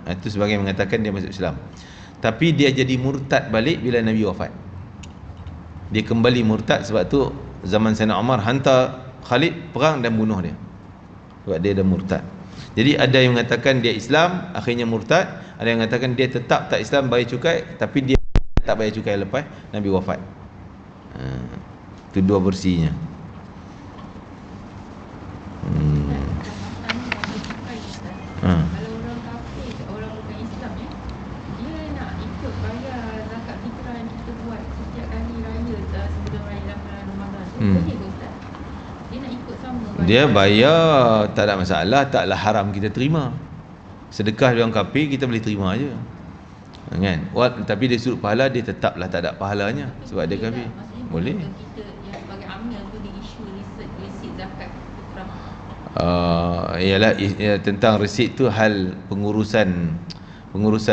Itu sebagai mengatakan dia masuk Islam. Tapi dia jadi murtad balik bila Nabi wafat. Dia kembali murtad, sebab tu zaman Sayyidina Umar hantar Khalid perang dan bunuh dia sebab dia dah murtad. Jadi ada yang mengatakan dia Islam akhirnya murtad, ada yang mengatakan dia tetap tak Islam bayar cukai tapi dia tak bayar cukai lepas Nabi wafat. Itu dua versinya. Kalau orang kafir, orang bukan Islam dia nak ikut bayar zakat fitrah yang kita buat setiap kali raya sebelum raya Ramadan. Boleh ke Ustaz? Dia nak ikut sama Dia bayar tak ada masalah, taklah haram kita terima. Sedekah dia orang kafir kita boleh terima aje. Kan? Tapi dari sudut pahala dia tetaplah tak ada pahalanya sebab dia kafir. Boleh. Kita yang sebagai amil tu dia issue resit zakat fitrah. Ialah tentang resit tu hal pengurusan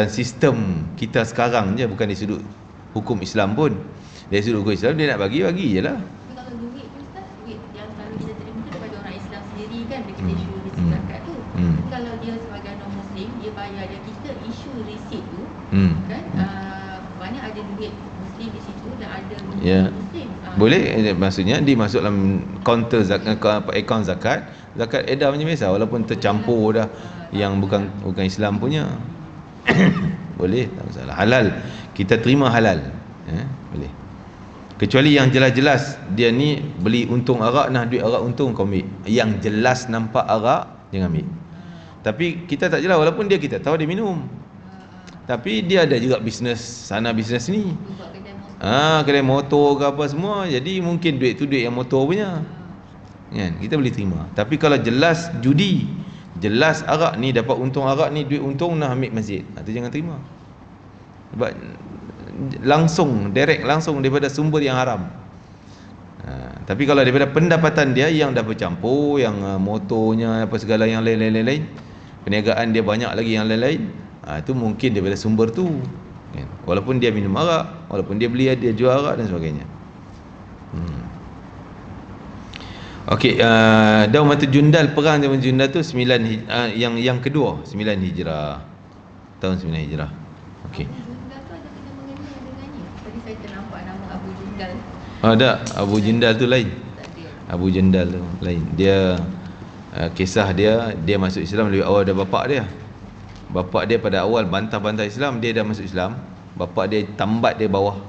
sistem kita sekarang je, bukan dari sudut hukum Islam pun. Dari sudut hukum Islam dia nak bagi je lah. Tapi kalau duit tu Ustaz, duit yang selalu kita terima tu daripada orang Islam sendiri kan, dia kena issue resit zakat tu. Tapi kalau dia sebagai non-Muslim, dia bayar dia kita issue resit tu kan, banyak ada duit Muslim di situ dan ada Muslim. Boleh, maksudnya dimasuk dalam counter zakat, akaun zakat edar macam biasa walaupun tercampur dah yang bukan Islam punya. Boleh, tak masalah. Halal, kita terima halal. Boleh. Kecuali yang jelas-jelas dia ni beli untung arak, nah duit arak untung kau ambil. Yang jelas nampak arak jangan ambil. Tapi kita tak jelas, walaupun kita tahu dia minum. Tapi dia ada juga bisnes sana bisnes ni. Kedai motor ke apa semua. Jadi mungkin duit tu duit yang motor punya. Kan? Kita boleh terima. Tapi kalau jelas judi, jelas arak ni dapat untung arak ni duit untung nak ambil masjid, itu jangan terima. Sebab direct langsung daripada sumber yang haram. Tapi kalau daripada pendapatan dia yang dah bercampur, yang motornya apa segala yang lain-lain, perniagaan dia banyak lagi yang lain-lain, itu mungkin daripada sumber tu. Walaupun dia minum arak, walaupun dia beli, dia jual arak dan sebagainya. Okey, Daumatul Jundal, perang Daumatul Jundal tu yang kedua 9 Hijrah. Tahun 9 Hijrah. Okey. Abu Jundal tu ada kena mengenai dengannya. Tadi saya ternampak nama Abu Jundal. Tak, Abu Jundal tu lain. Tak ada. Abu Jundal tu lain. Dia kisah dia masuk Islam lebih awal daripada bapak dia. Bapak dia pada awal bantah-bantah Islam, dia dah masuk Islam. Bapak dia tambat dia bawah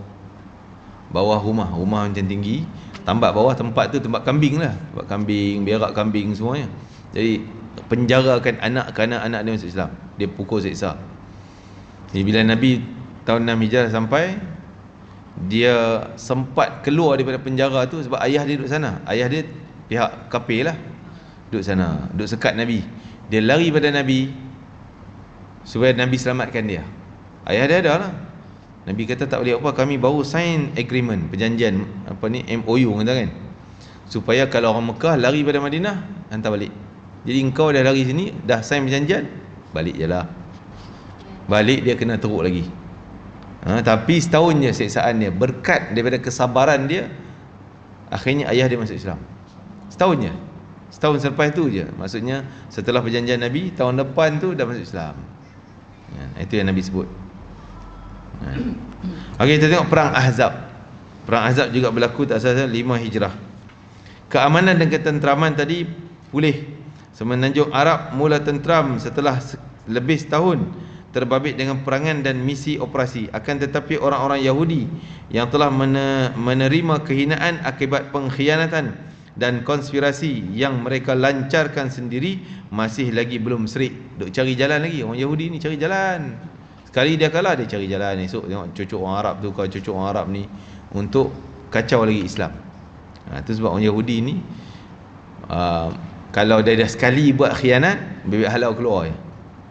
rumah macam tinggi. Tambat bawah tempat tu tempat kambing lah. Tempat kambing, berak kambing semuanya. Jadi penjarakan anak kerana anak dia masuk Islam. Dia pukul seksa. Jadi bila Nabi tahun 6 Hijrah sampai, dia sempat keluar daripada penjara tu sebab ayah dia duduk sana. Ayah dia pihak kafir lah, duduk sana, duduk sekat Nabi. Dia lari pada Nabi supaya Nabi selamatkan dia. Ayah dia ada lah. Nabi kata tak boleh apa, kami baru sign agreement, perjanjian MOU kata kan, supaya kalau orang Mekah lari pada Madinah hantar balik. Jadi engkau dah lari sini, dah sign perjanjian, balik je lah. Balik dia kena teruk lagi. Tapi setahun je siksaan dia, berkat daripada kesabaran dia, akhirnya ayah dia masuk Islam. Setahun je. Setahun selepas tu je. Maksudnya setelah perjanjian Nabi, tahun depan tu dah masuk Islam. Itu yang Nabi sebut. Okey, kita tengok perang Ahzab. Perang Ahzab juga berlaku tak salah 5 Hijrah. Keamanan dan ketenteraman tadi pulih. Semenanjung Arab mula tentram setelah lebih setahun terbabit dengan perangan dan misi operasi. Akan tetapi orang-orang Yahudi yang telah menerima kehinaan akibat pengkhianatan dan konspirasi yang mereka lancarkan sendiri masih lagi belum serik. Duk cari jalan lagi. Orang Yahudi ni cari jalan. Sekali dia kalah, dia cari jalan. Esok tengok cucuk orang Arab tu, kau cucuk orang Arab ni untuk kacau lagi Islam. Itu sebab orang Yahudi ni kalau dia dah sekali buat khianat, bebek halau keluar je.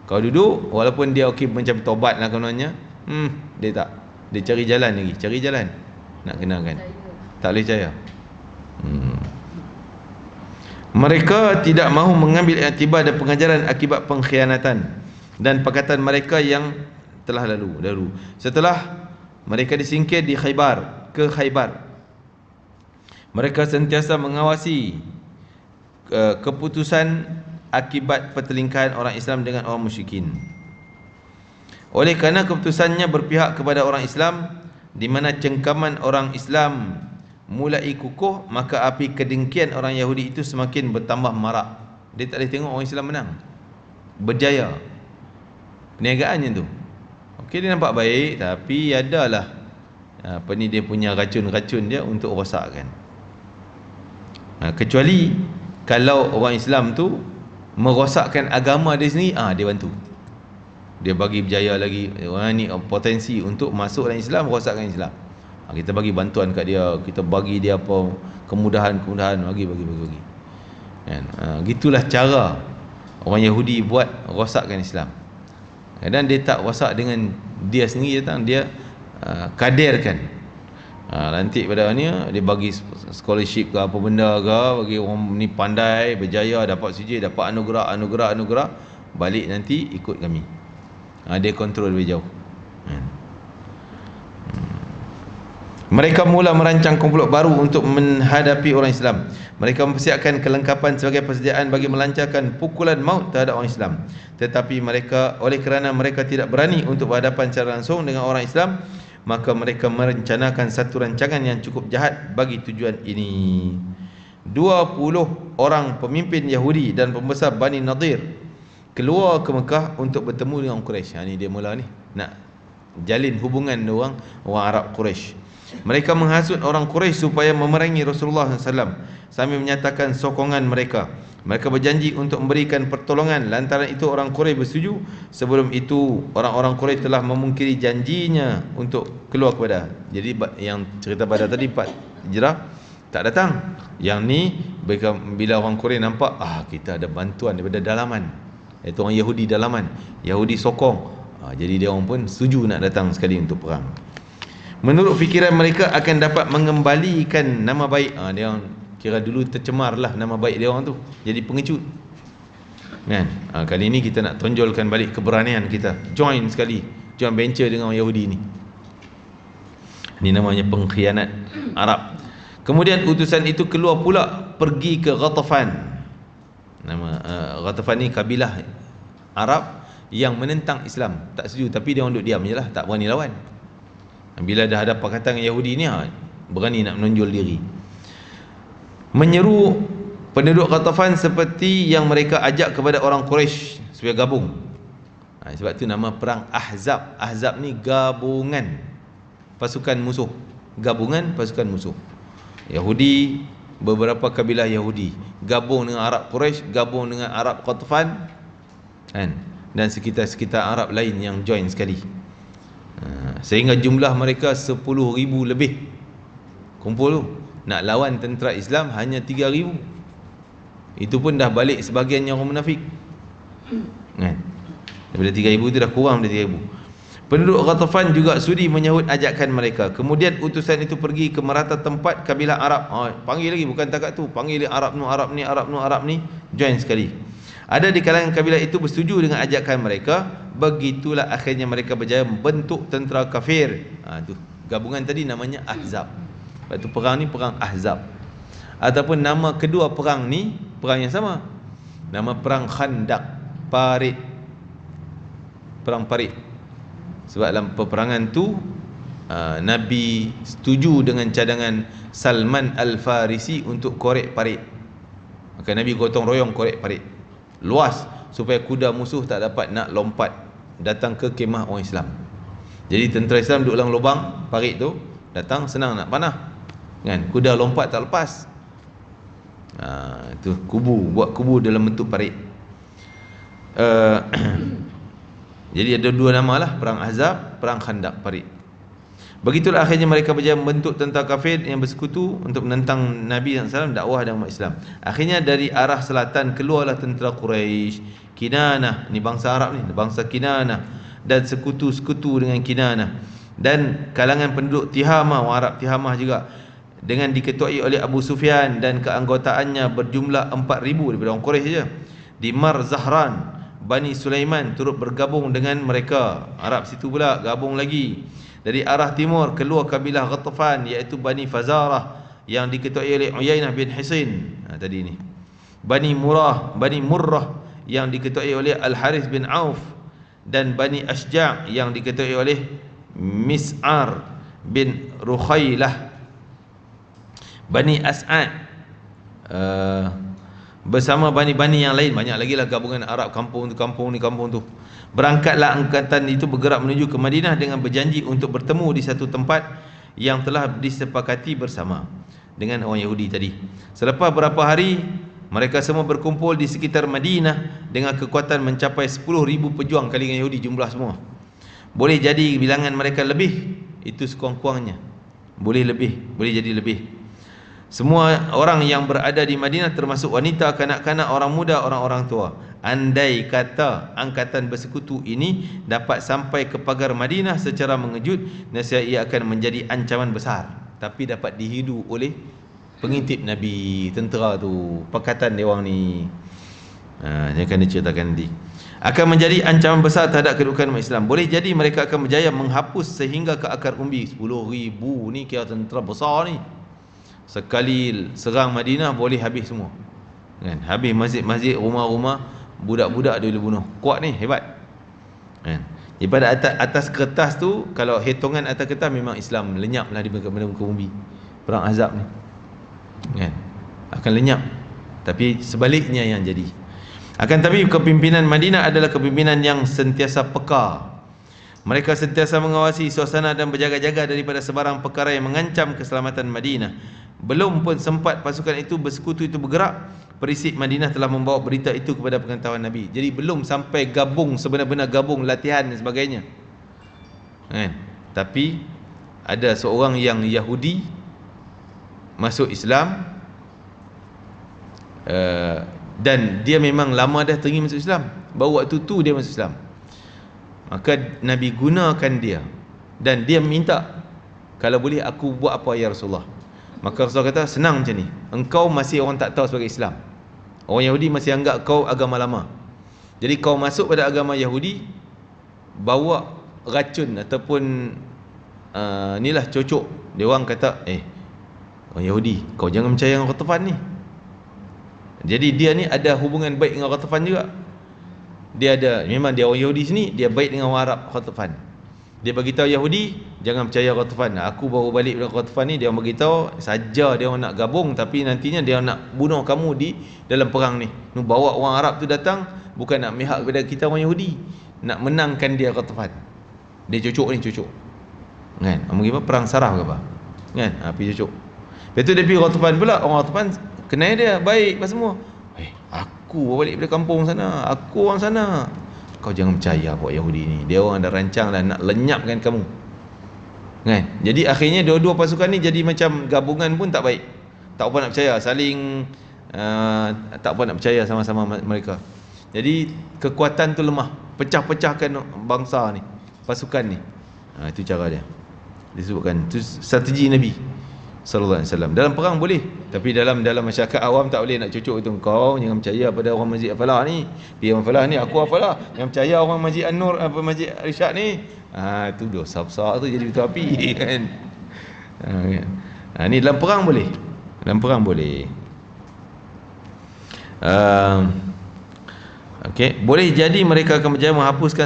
Kau duduk, walaupun dia okey macam tobat lah kononnya, dia tak. Dia cari jalan lagi, cari jalan nak kenalkan. Tak boleh percaya. Mereka tidak mahu mengambil iktibar dan pengajaran akibat pengkhianatan dan perkataan mereka yang telah lalu. Setelah mereka disingkir di Khaybar, ke Khaybar, mereka sentiasa mengawasi keputusan akibat pertelingkahan orang Islam dengan orang musyrikin. Oleh kerana keputusannya berpihak kepada orang Islam, di mana cengkaman orang Islam mulai kukuh, maka api kedengkian orang Yahudi itu semakin bertambah marak. Dia tak boleh tengok orang Islam menang, berjaya. Perniagaannya tu okey, dia nampak baik, tapi adalah dia punya racun-racun dia untuk rosakkan. Kecuali kalau orang Islam tu merosakkan agama dia sendiri, dia bantu, dia bagi berjaya lagi. Orang ni potensi untuk masuk dalam Islam, merosakkan Islam. Kita bagi bantuan kat dia, kita bagi dia apa kemudahan-kemudahan, bagi kan. Gitulah cara orang Yahudi buat rosakkan Islam. Dan dia tak rosak dengan dia sendiri, datang dia kadirkan. Nanti pada ni dia bagi scholarship ke apa benda ke, bagi orang ni pandai, berjaya, dapat CJ, dapat anugerah, balik nanti ikut kami. Dia kontrol lebih jauh. Mereka mula merancang komplot baru untuk menghadapi orang Islam. Mereka mempersiapkan kelengkapan sebagai persediaan bagi melancarkan pukulan maut terhadap orang Islam. Tetapi mereka, oleh kerana mereka tidak berani untuk berhadapan secara langsung dengan orang Islam, maka mereka merencanakan satu rancangan yang cukup jahat bagi tujuan ini. 20 orang pemimpin Yahudi dan pembesar Bani Nadir keluar ke Mekah untuk bertemu dengan Quraisy. Ni dia mula ni nak jalin hubungan dengan orang Arab Quraisy. Mereka menghasut orang Quraisy supaya memerangi Rasulullah SAW sambil menyatakan sokongan mereka. Mereka berjanji untuk memberikan pertolongan. Lantaran itu orang Quraisy bersetuju. Sebelum itu orang-orang Quraisy telah memungkiri janjinya untuk keluar ke Badar. Jadi yang cerita Badar tadi 4 Hijrah tak datang. Yang ni bila orang Quraisy nampak kita ada bantuan daripada dalaman, iaitu orang Yahudi dalaman, Yahudi sokong, jadi dia orang pun setuju nak datang sekali untuk perang. Menurut fikiran mereka akan dapat mengembalikan nama baik. Dia orang kira dulu tercemarlah nama baik dia orang tu, jadi pengecut kan. Kali ni kita nak tonjolkan balik keberanian kita, join venture dengan orang Yahudi ni. Ini namanya pengkhianat Arab. Kemudian utusan itu keluar pula pergi ke Ghatafan. Nama Ghatafan ni kabilah Arab yang menentang Islam, tak setuju, tapi dia orang duduk diam je lah, tak berani lawan. Bila dah ada pakatan dengan Yahudi ni, berani nak menonjol diri, menyeru penduduk Ghatafan seperti yang mereka ajak kepada orang Quraisy supaya gabung. Sebab tu nama perang Ahzab. Ahzab ni gabungan pasukan musuh, gabungan pasukan musuh. Yahudi, beberapa kabilah Yahudi gabung dengan Arab Quraisy, gabung dengan Arab Ghatafan kan, dan sekitar-sekitar Arab lain yang join sekali. Sehingga jumlah mereka 10,000 lebih kumpul tu. Nak lawan tentera Islam hanya 3,000. Itu pun dah balik sebahagian yang orang munafik kan. Daripada 3,000 tu dah kurang dari 3,000. Penduduk Ghatafan juga sudi menyahut ajakan mereka. Kemudian utusan itu pergi ke merata tempat kabilah Arab. Panggil lagi, bukan takat tu, panggil Arab ni, join sekali. Ada di kalangan kabilah itu bersetuju dengan ajakan mereka. Begitulah akhirnya mereka berjaya membentuk tentera kafir. Tu gabungan tadi namanya Ahzab. Sebab tu perang ni perang Ahzab. Ataupun nama kedua perang ni perang yang sama, nama perang Khandaq, parit, perang parit. Sebab dalam peperangan tu Nabi setuju dengan cadangan Salman Al-Farisi untuk korek parit. Maka Nabi gotong royong korek parit luas supaya kuda musuh tak dapat nak lompat datang ke kemah orang Islam. Jadi tentera Islam duduk dalam lubang parit tu, datang senang nak panah kan, kuda lompat tak lepas. Tu buat kubu dalam bentuk parit. Jadi ada dua nama lah, perang Ahzab, perang Khandaq, parit. Begitulah akhirnya mereka berjaya membentuk tentera kafir yang bersekutu untuk menentang Nabi SAW, dakwah dan umat Islam. Akhirnya dari arah selatan keluarlah tentera Quraisy, Kinanah, ni bangsa Arab ni, bangsa Kinanah, dan sekutu-sekutu dengan Kinanah, dan kalangan penduduk Tihamah, orang Arab Tihamah juga, dengan diketuai oleh Abu Sufyan, dan keanggotaannya berjumlah 4,000 daripada orang Quraisy saja. Di Mar Zahran, Bani Sulaiman turut bergabung dengan mereka. Arab situ pula gabung lagi. Dari arah timur keluar kabilah Ghatafan, iaitu Bani Fazarah, yang diketuai oleh Uyainah bin Hisin. Tadi ni Bani Murrah yang diketuai oleh Al-Harith bin Auf, dan Bani Ashja' yang diketuai oleh Mis'ar bin Rukhailah. Bani As'ad bersama bani-bani yang lain, banyak lagi lah gabungan Arab, kampung tu, kampung ni, kampung tu. Berangkatlah angkatan itu bergerak menuju ke Madinah dengan berjanji untuk bertemu di satu tempat yang telah disepakati bersama dengan orang Yahudi tadi. Selepas berapa hari, mereka semua berkumpul di sekitar Madinah dengan kekuatan mencapai 10,000 pejuang kalangan Yahudi jumlah semua. Boleh jadi bilangan mereka lebih, itu sekurang-kurangnya. Boleh lebih, boleh jadi lebih. Semua orang yang berada di Madinah termasuk wanita, kanak-kanak, orang muda, orang-orang tua. Andai kata angkatan bersekutu ini dapat sampai ke pagar Madinah secara mengejut, nescaya ia akan menjadi ancaman besar. Tapi dapat dihidu oleh pengintip Nabi, tentera tu, pakatan dia orang ni. Dia akan diceritakan nanti. Akan menjadi ancaman besar terhadap kedudukan umat Islam. Boleh jadi mereka akan berjaya menghapus sehingga ke akar umbi. 10,000 ni kira tentera besar ni. Sekali serang Madinah boleh habis semua, kan? Habis masjid-masjid, rumah-rumah, budak-budak dia boleh bunuh. Kuat ni, hebat, kan? Daripada atas kertas tu, kalau hitungan atas kertas memang Islam lenyaplah di muka bumi. Perang Ahzab ni, kan, akan lenyap. Tapi sebaliknya yang jadi. Akan tapi kepimpinan Madinah adalah kepimpinan yang sentiasa peka. Mereka sentiasa mengawasi suasana dan berjaga-jaga daripada sebarang perkara yang mengancam keselamatan Madinah. Belum pun sempat pasukan itu bersekutu itu bergerak, perisik Madinah telah membawa berita itu kepada pengetahuan Nabi. Jadi belum sampai gabung, sebenar-benar gabung, latihan dan sebagainya, kan? Tapi ada seorang yang Yahudi masuk Islam, dan dia memang lama dah teringin masuk Islam. Baru waktu tu dia masuk Islam. Maka Nabi gunakan dia, dan dia minta, kalau boleh aku buat apa ya Rasulullah. Maka Rasulullah kata, senang macam ni, engkau masih orang tak tahu sebagai Islam. Orang Yahudi masih anggap kau agama lama. Jadi kau masuk pada agama Yahudi, bawa racun ataupun inilah cocok. Dia orang kata, orang Yahudi, kau jangan percaya dengan Ghatafan ni. Jadi dia ni ada hubungan baik dengan Ghatafan juga. Dia ada, memang dia orang Yahudi sini, dia baik dengan orang Arab Ghatafan. Dia beritahu Yahudi, jangan percaya Ghatafan. Aku baru balik dari Ghatafan ni, dia orang beritahu saja dia orang nak gabung, tapi nantinya dia nak bunuh kamu di dalam perang ni. Nu bawa orang Arab tu datang bukan nak mihak kepada kita orang Yahudi, nak menangkan dia Ghatafan. Dia cocok ni, cocok, kan? Bagaimana perang Sarah ke apa, kan? Pergi cocok. Lepas tu dia pergi Ghatafan pula. Orang Ghatafan kenal dia baik pas semua. Aku baru balik dari kampung sana, aku orang sana. Kau jangan percaya buat Yahudi ni, dia orang dah rancang dah nak lenyapkan kamu, kan? Jadi akhirnya dua-dua pasukan ni jadi macam gabungan pun tak baik, tak apa nak percaya, saling tak apa nak percaya sama-sama mereka. Jadi kekuatan tu lemah, pecah-pecahkan bangsa ni, pasukan ni. Itu cara dia, disebutkan itu strategi Nabi sallallahu alaihi wasallam. Dalam perang boleh, tapi dalam masyarakat awam tak boleh nak cucuk itu. Kau jangan percaya pada orang Masjid Al-Falah ni, dia orang Falah ni, aku Al-Falah. Yang percaya orang Masjid An-Nur, apa Masjid Irsyad ni, itu dosa besar tu, jadi betul api, kan? Ni dalam perang boleh, dalam perang boleh. Okey, boleh jadi mereka akan berjaya menghapuskan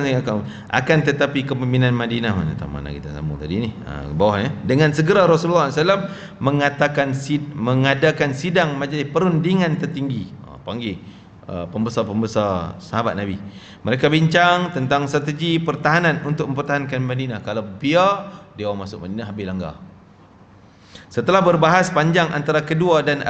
akan tetapi kepimpinan Madinah, mana kita sambung tadi ni, bawah ya. Dengan segera Rasulullah SAW mengadakan sidang majlis perundingan tertinggi. Panggil pembesar-pembesar sahabat Nabi. Mereka bincang tentang strategi pertahanan untuk mempertahankan Madinah. Kalau biar dia orang masuk Madinah, habis langgar. Setelah berbahas panjang antara ketua dan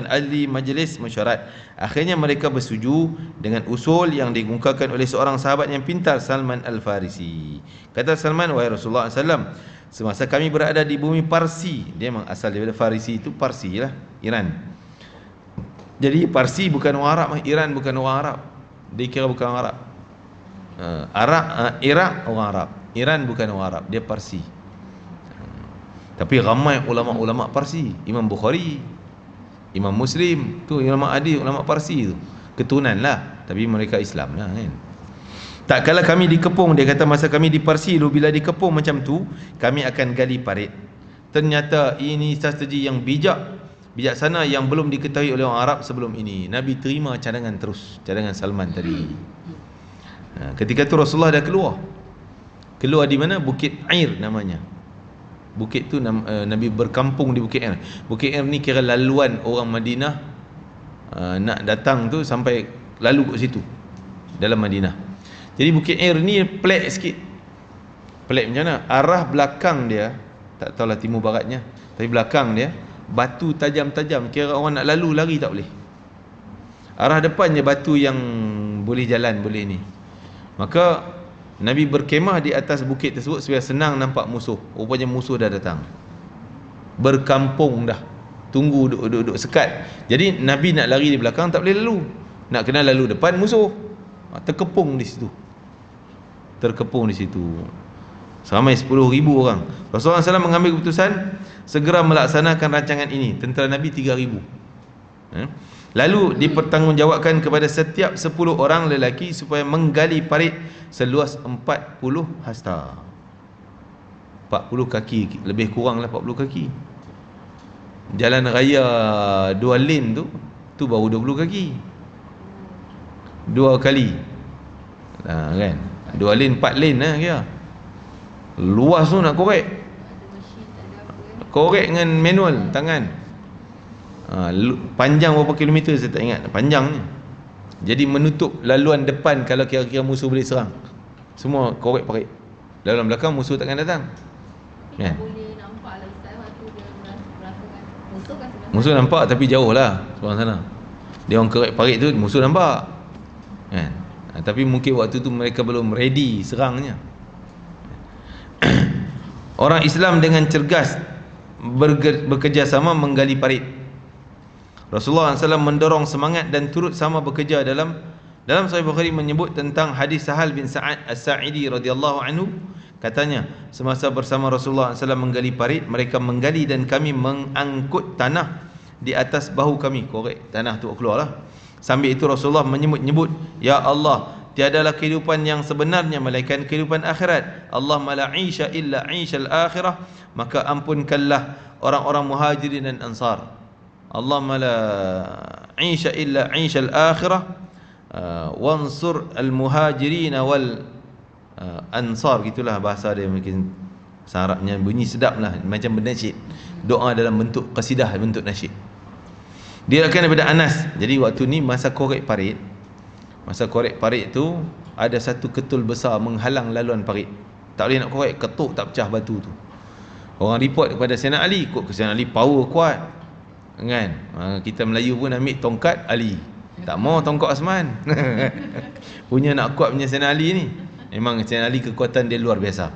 ahli majlis mesyuarat, akhirnya mereka bersetuju dengan usul yang diungkapkan oleh seorang sahabat yang pintar, Salman Al-Farisi. Kata Salman, wahai Rasulullah SAW, semasa kami berada di bumi Parsi, dia memang asal daripada Farisi, itu Parsi lah, Iran. Jadi Parsi bukan orang Arab, Iran bukan orang Arab, dia kira bukan orang Arab. Iraq orang Arab, Iran bukan orang Arab, dia Parsi. Tapi ramai ulama-ulama Parsi, Imam Bukhari, Imam Muslim, tu ulama hadis, ulama Parsi tu, keturunan lah, tapi mereka Islam lah, kan? Tak kala kami dikepung, dia kata masa kami di Parsi dulu, bila dikepung macam tu, kami akan gali parit. Ternyata ini strategi yang bijaksana yang belum diketahui oleh orang Arab sebelum ini. Nabi terima cadangan terus, cadangan Salman tadi. Ketika tu Rasulullah dah keluar di mana? Bukit Air namanya. Bukit tu Nabi berkampung di Bukit Air. Bukit Air ni kira laluan orang Madinah nak datang tu sampai lalu kat situ dalam Madinah. Jadi Bukit Air ni pelik sikit. Pelik macam mana? Arah belakang dia, tak tahulah timur baratnya, tapi belakang dia batu tajam-tajam, kira orang nak lalu lari tak boleh. Arah depannya batu yang boleh jalan, boleh ni. Maka Nabi berkemah di atas bukit tersebut supaya senang nampak musuh. Rupanya musuh dah datang, berkampung dah, tunggu duduk sekat. Jadi Nabi nak lari di belakang tak boleh lalu, nak kena lalu depan musuh. Terkepung di situ, terkepung di situ ramai 10,000 orang. Rasulullah SAW mengambil keputusan segera melaksanakan rancangan ini. Tentera Nabi 3,000. Lalu dipertanggungjawabkan kepada setiap 10 orang lelaki supaya menggali parit seluas 40 hasta. 40 kaki, lebih kurang lah 40 kaki. Jalan raya 2 lane tu baru 20 kaki. 2 kali. Kan? 2 lane 4 lane lah kira. Luas tu nak korek. Korek dengan manual tangan. Panjang berapa kilometer saya tak ingat, panjangnya. Jadi menutup laluan depan kalau kira-kira musuh boleh serang. Semua korek parit. Dalam belakang musuh takkan datang. Kan? Boleh nampak lah Ustaz waktu dia merasakan musuh kan sebenarnya. Musuh nampak tapi jauh lah sebelah sana. Dia orang korek parit tu musuh nampak. Kan? Tapi mungkin waktu tu mereka belum ready serangnya. Orang Islam dengan cergas bekerjasama menggali parit. Rasulullah SAW mendorong semangat dan turut sama bekerja. Dalam Sahih Bukhari menyebut tentang hadis Sahal bin Sa'ad As-Sa'idi radhiyallahu anhu, katanya semasa bersama Rasulullah SAW menggali parit, mereka menggali dan kami mengangkut tanah di atas bahu kami, korek tanah tu keluarlah. Sambil itu Rasulullah menyebut, ya Allah, tiadalah kehidupan yang sebenarnya melainkan kehidupan akhirat. Allahumma la 'isha illa 'ishal akhirah, maka ampunkanlah orang-orang Muhajirin dan Ansar. Allahumma la 'isha illa 'ishal akhirah, wansur al-muhajirin wal ansar. Gitulah bahasa dia, mungkin Arabnya bunyi sedap lah, macam bernasyid. Doa dalam bentuk qasidah, bentuk nasyid. Diriwayatkan daripada Anas. Jadi waktu ni masa korek parit, tu ada satu ketul besar menghalang laluan parit. Tak boleh nak korek, ketuk tak pecah batu tu. Orang report kepada Sayyidina Ali, ikut ke Sayyidina Ali power kuat. Kan? Kita Melayu pun ambil tongkat Ali. Tak mau tongkat Osman. Punya nak kuat punya Sayyidina Ali ni. Memang Sayyidina Ali kekuatan dia luar biasa.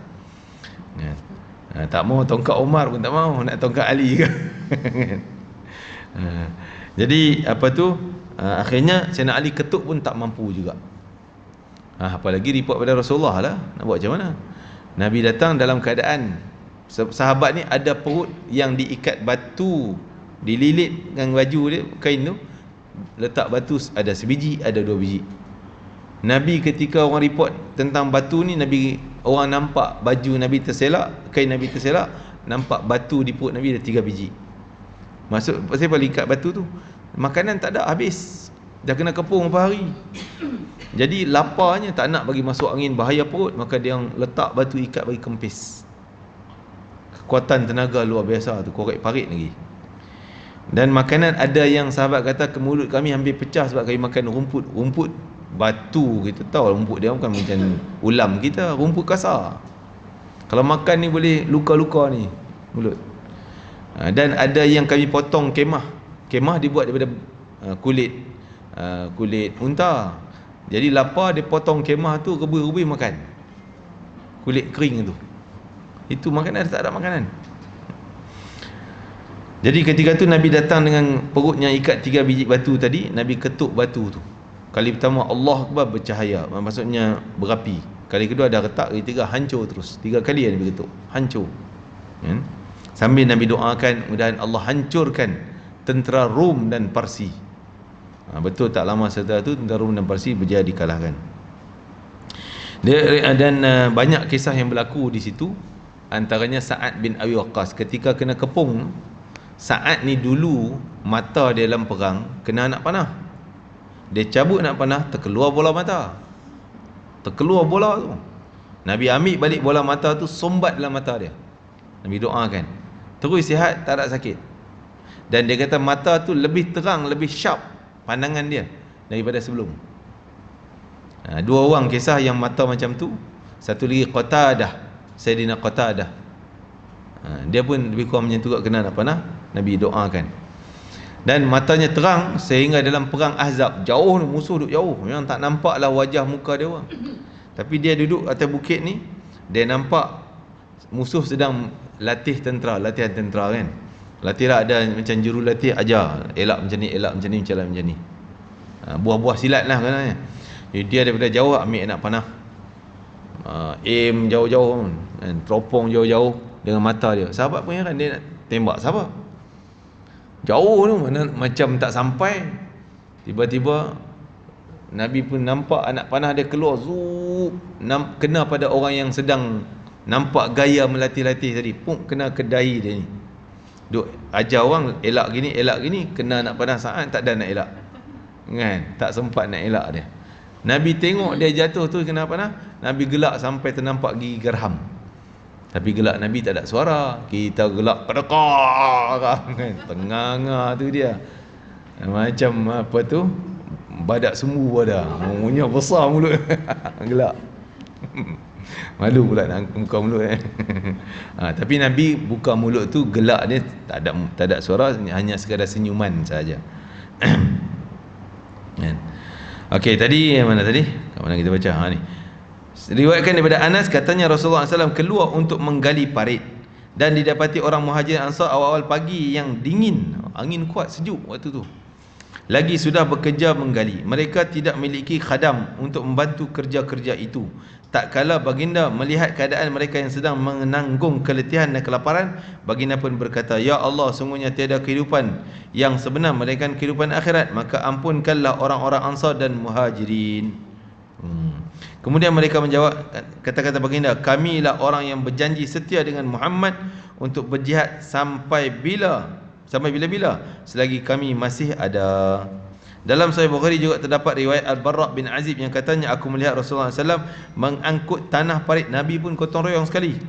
Kan? Tak mau tongkat Umar pun tak mau, nak tongkat Ali ke. Jadi apa tu, akhirnya Sayyidina Ali ketuk pun tak mampu juga. Apalagi report pada Rasulullah lah, nak buat macam mana. Nabi datang dalam keadaan sahabat ni ada perut yang diikat batu, dililit dengan baju dia, kain tu, letak batu ada sebiji, ada 2 biji. Nabi ketika orang report tentang batu ni, orang nampak baju Nabi terselak, kain Nabi terselak, nampak batu di perut Nabi ada 3 biji. Maksud pasal apa ikat batu tu? Makanan tak ada, habis. Dah kena kepung berapa hari. Jadi laparnya tak nak bagi masuk angin, bahaya perut, maka dia letak batu ikat bagi kempis. Kekuatan tenaga luar biasa tu, korek parit lagi. Dan makanan ada yang sahabat kata ke mulut kami hampir pecah sebab kami makan rumput batu. Kita tahu rumput dia bukan macam ulam kita, rumput kasar. Kalau makan ni boleh luka-luka ni mulut. Dan ada yang kami potong kemah dibuat daripada kulit unta. Jadi lapar, dia potong kemah tu, rebus-rebus makan kulit kering tu. Itu makanan, tak ada makanan. Jadi ketika tu Nabi datang dengan perutnya ikat 3 biji batu tadi. Nabi ketuk batu tu. Kali pertama Allah Akbar, bercahaya, maksudnya berapi. Kali kedua ada retak, kali ketiga hancur terus. 3 kali Nabi ketuk, hancur. Sambil Nabi doakan mudahan Allah hancurkan tentera Rom dan Parsi. Betul tak lama setelah tu tentera Rom dan Parsi berjaya dikalahkan. Dan banyak kisah yang berlaku di situ. Antaranya Sa'ad bin Abi Waqqas ketika kena kepung. Sa'ad ni dulu mata dia dalam perang kena anak panah. Dia cabut anak panah, terkeluar bola mata. Terkeluar bola tu. Nabi ambil balik bola mata tu, sombat dalam mata dia. Nabi doakan. Terus sihat, tak ada sakit. Dan dia kata mata tu lebih terang, lebih sharp pandangan dia daripada sebelum. Dua orang kisah yang mata macam tu. Satu lagi Qatadah, Sayyidina Qatadah. Dia pun lebih kurang macam tu juga, kena nak panah, Nabi doakan. Dan matanya terang sehingga dalam perang Ahzab, jauh musuh duduk jauh, memang tak nampaklah wajah muka dia orang. Tapi dia duduk atas bukit ni, dia nampak musuh sedang latihan tentera kan. Latih lah, ada macam jurulatih ajar, elak macam ni, elak macam ni, macam ni. Buah-buah silat lah kan. Jadi dia daripada jauh ambil anak panah, aim jauh-jauh kan, teropong jauh-jauh dengan mata dia. Sahabat pun heran, dia nak tembak sahabat jauh tu, mana macam tak sampai. Tiba-tiba Nabi pun nampak anak panah dia keluar, zup, kena pada orang yang sedang nampak gaya melatih-latih tadi, pun kena ke dahi dia ni. Duk ajar orang elak gini, kena anak panah saat tak ada nak elak kan, tak sempat nak elak dia. Nabi tengok dia jatuh tu kena panah, Nabi gelak sampai ternampak gigi gerham. Tapi gelak Nabi tak ada suara. Kita gelak kedekah kan, tengah tu dia macam apa tu, badak sembu ada, munya besar mulut gelak. Malu pula nak buka mulut tapi Nabi buka mulut tu, gelak dia tak ada suara, hanya sekadar senyuman saja. Okey, tadi yang mana tadi? Kat mana kita baca? Ni. Riwayatkan daripada Anas, katanya Rasulullah SAW keluar untuk menggali parit dan didapati orang Muhajir Ansar awal-awal pagi yang dingin, angin kuat, sejuk waktu tu. Lagi sudah bekerja menggali. Mereka tidak memiliki khadam untuk membantu kerja-kerja itu. Tak kala baginda melihat keadaan mereka yang sedang menanggung keletihan dan kelaparan, baginda pun berkata, Ya Allah, sungguhnya tiada kehidupan yang sebenar melainkan kehidupan akhirat, maka ampunkanlah orang-orang Ansar dan Muhajirin. Kemudian mereka menjawab, kata-kata baginda, kamilah orang yang berjanji setia dengan Muhammad untuk berjihad sampai bila-bila selagi kami masih ada. Dalam Sahih Bukhari juga terdapat riwayat Al-Barra' bin Azib yang katanya, aku melihat Rasulullah SAW mengangkut tanah parit Nabi pun gotong royong sekali,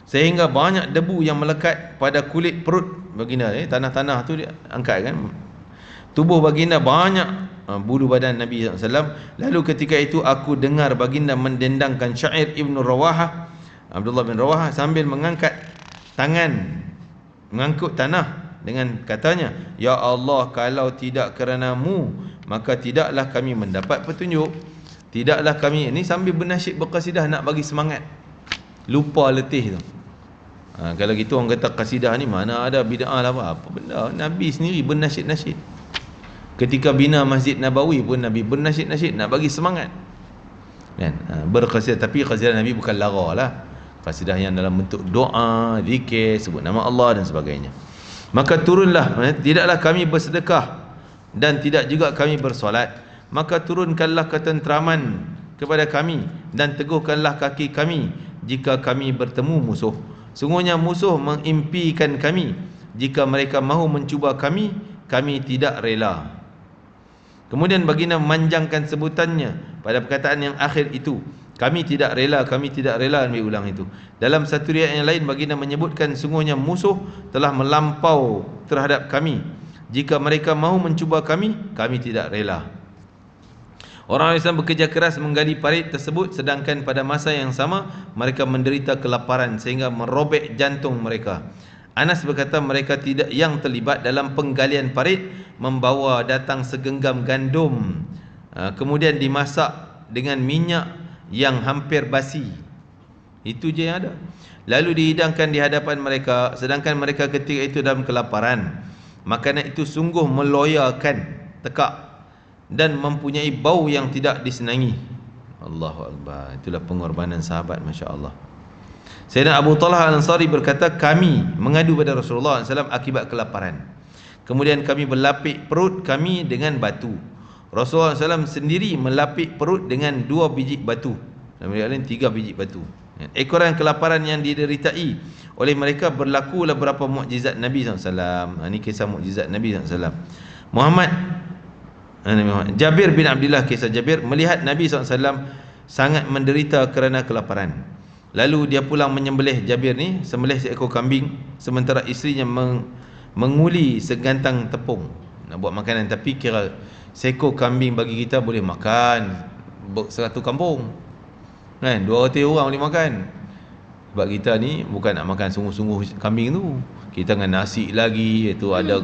sehingga banyak debu yang melekat pada kulit perut baginda. Tanah-tanah tu dia angkat kan. Tubuh baginda banyak bulu badan Nabi SAW. Lalu ketika itu aku dengar baginda mendendangkan syair Ibn Rawahah, Abdullah bin Rawahah, sambil mengangkat tangan mengangkut tanah dengan katanya, Ya Allah, kalau tidak kerana-Mu maka tidaklah kami mendapat petunjuk, tidaklah kami. Ini sambil bernasyid berqasidah nak bagi semangat, lupa letih tu. Kalau gitu orang kata qasidah ni mana ada bid'ah lah apa benda. Nabi sendiri bernasyid-nasyid. Ketika bina Masjid Nabawi pun Nabi bernasyid-nasyid nak bagi semangat kan, berqasidah. Tapi qasidah Nabi bukan lara lah, qasidah yang dalam bentuk doa, zikir, sebut nama Allah dan sebagainya. Maka turunlah, tidaklah kami bersedekah dan tidak juga kami bersolat, maka turunkanlah ketenteraman kepada kami dan teguhkanlah kaki kami jika kami bertemu musuh. Sungguhnya musuh mengimpikan kami, jika mereka mahu mencuba kami, kami tidak rela. Kemudian baginda memanjangkan sebutannya pada perkataan yang akhir itu, kami tidak rela, kami tidak rela. Nabi ulang itu. Dalam satu riwayat yang lain baginda menyebutkan, sungguhnya musuh telah melampau terhadap kami, jika mereka mahu mencuba kami, kami tidak rela. Orang Islam bekerja keras menggali parit tersebut, sedangkan pada masa yang sama mereka menderita kelaparan sehingga merobek jantung mereka. Anas berkata, mereka tidak yang terlibat dalam penggalian parit membawa datang segenggam gandum, kemudian dimasak dengan minyak yang hampir basi. Itu je yang ada. Lalu dihidangkan di hadapan mereka, sedangkan mereka ketika itu dalam kelaparan. Makanan itu sungguh meloyakan tekak dan mempunyai bau yang tidak disenangi. Allahu Akbar. Itulah pengorbanan sahabat, Masya Allah. Sayyidina Abu Talha Al-Ansari berkata, kami mengadu pada Rasulullah SAW akibat kelaparan. Kemudian kami berlapik perut kami dengan batu. Rasulullah SAW sendiri melapik perut dengan 2 biji batu, dan mereka lain 3 biji batu. Ekoran kelaparan yang dideritai oleh mereka berlakulah beberapa mukjizat Nabi SAW. Ini kisah mukjizat Nabi SAW. Jabir bin Abdullah, kisah Jabir, melihat Nabi SAW sangat menderita kerana kelaparan. Lalu dia pulang menyembelih, Jabir ni sembelih seekor kambing, sementara isterinya menguli segantang tepung nak buat makanan. Tapi kira seekor kambing bagi kita boleh makan 100 kampung kan, 200 orang boleh makan. Sebab kita ni bukan nak makan sungguh-sungguh kambing tu, kita dengan nasi lagi, itu ada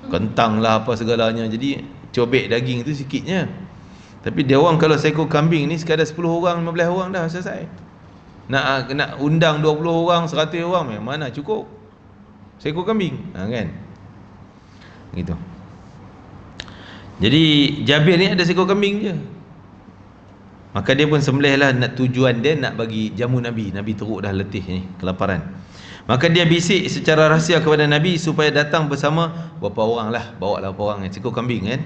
kentang lah apa segalanya, jadi cobek daging tu sikitnya. Tapi dia orang kalau seekor kambing ni sekadar 10 orang 15 orang dah selesai. Nak undang 20 orang 100 orang memang mana cukup seekor kambing, kan gitu. Jadi Jabir ni ada seekor kambing je, maka dia pun sembelih lah, nak tujuan dia nak bagi jamu Nabi. Nabi teruk dah letih ni, kelaparan. Maka dia bisik secara rahsia kepada Nabi supaya datang bersama berapa orang lah, bawa lah berapa orang, seekor kambing kan.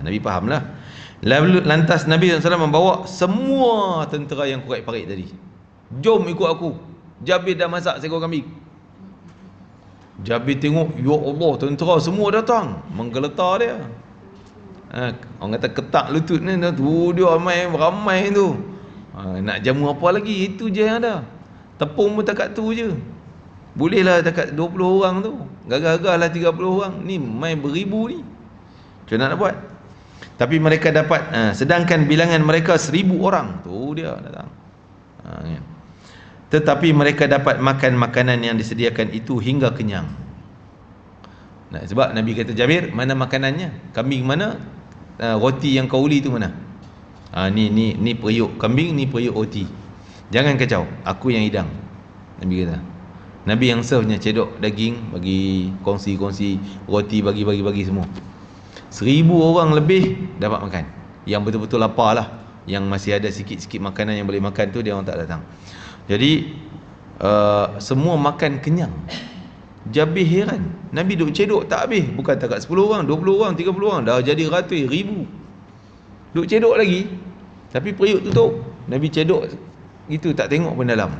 Nabi faham lah. Lalu lantas Nabi SAW membawa semua tentera yang kuat parit tadi, jom ikut aku, Jabir dah masak seekor kambing. Jabir tengok, ya Allah, tentera semua datang, menggeletar dia. Orang kata ketak lutut ni tu, dia ramai tu. Nak jamu apa lagi, itu je yang ada. Tepung pun takat tu je, bolehlah takat 20 orang tu, gagah-gagah lah 30 orang. Ni main beribu ni, macam mana nak buat? Tapi mereka dapat, sedangkan bilangan mereka 1000 orang tu dia datang. Tetapi mereka dapat makan makanan yang disediakan itu hingga kenyang. Sebab Nabi kata, Jabir, mana makanannya? Kambing mana? Roti yang kau uli tu mana? Ni periuk kambing, ni periuk roti. Jangan kacau, aku yang hidang. Nabi kata. Nabi yang serve-nya cedok daging, bagi kongsi-kongsi roti, bagi semua. 1000 orang lebih dapat makan. Yang betul-betul lapar lah, yang masih ada sikit-sikit makanan yang boleh makan tu, dia orang tak datang. Jadi semua makan kenyang. Jabir heran, Nabi duk cedok tak habis, bukan takat 10 orang, 20 orang, 30 orang, dah jadi ratus ribu duk cedok lagi. Tapi periuk tutup, Nabi cedok gitu, tak tengok pun dalam.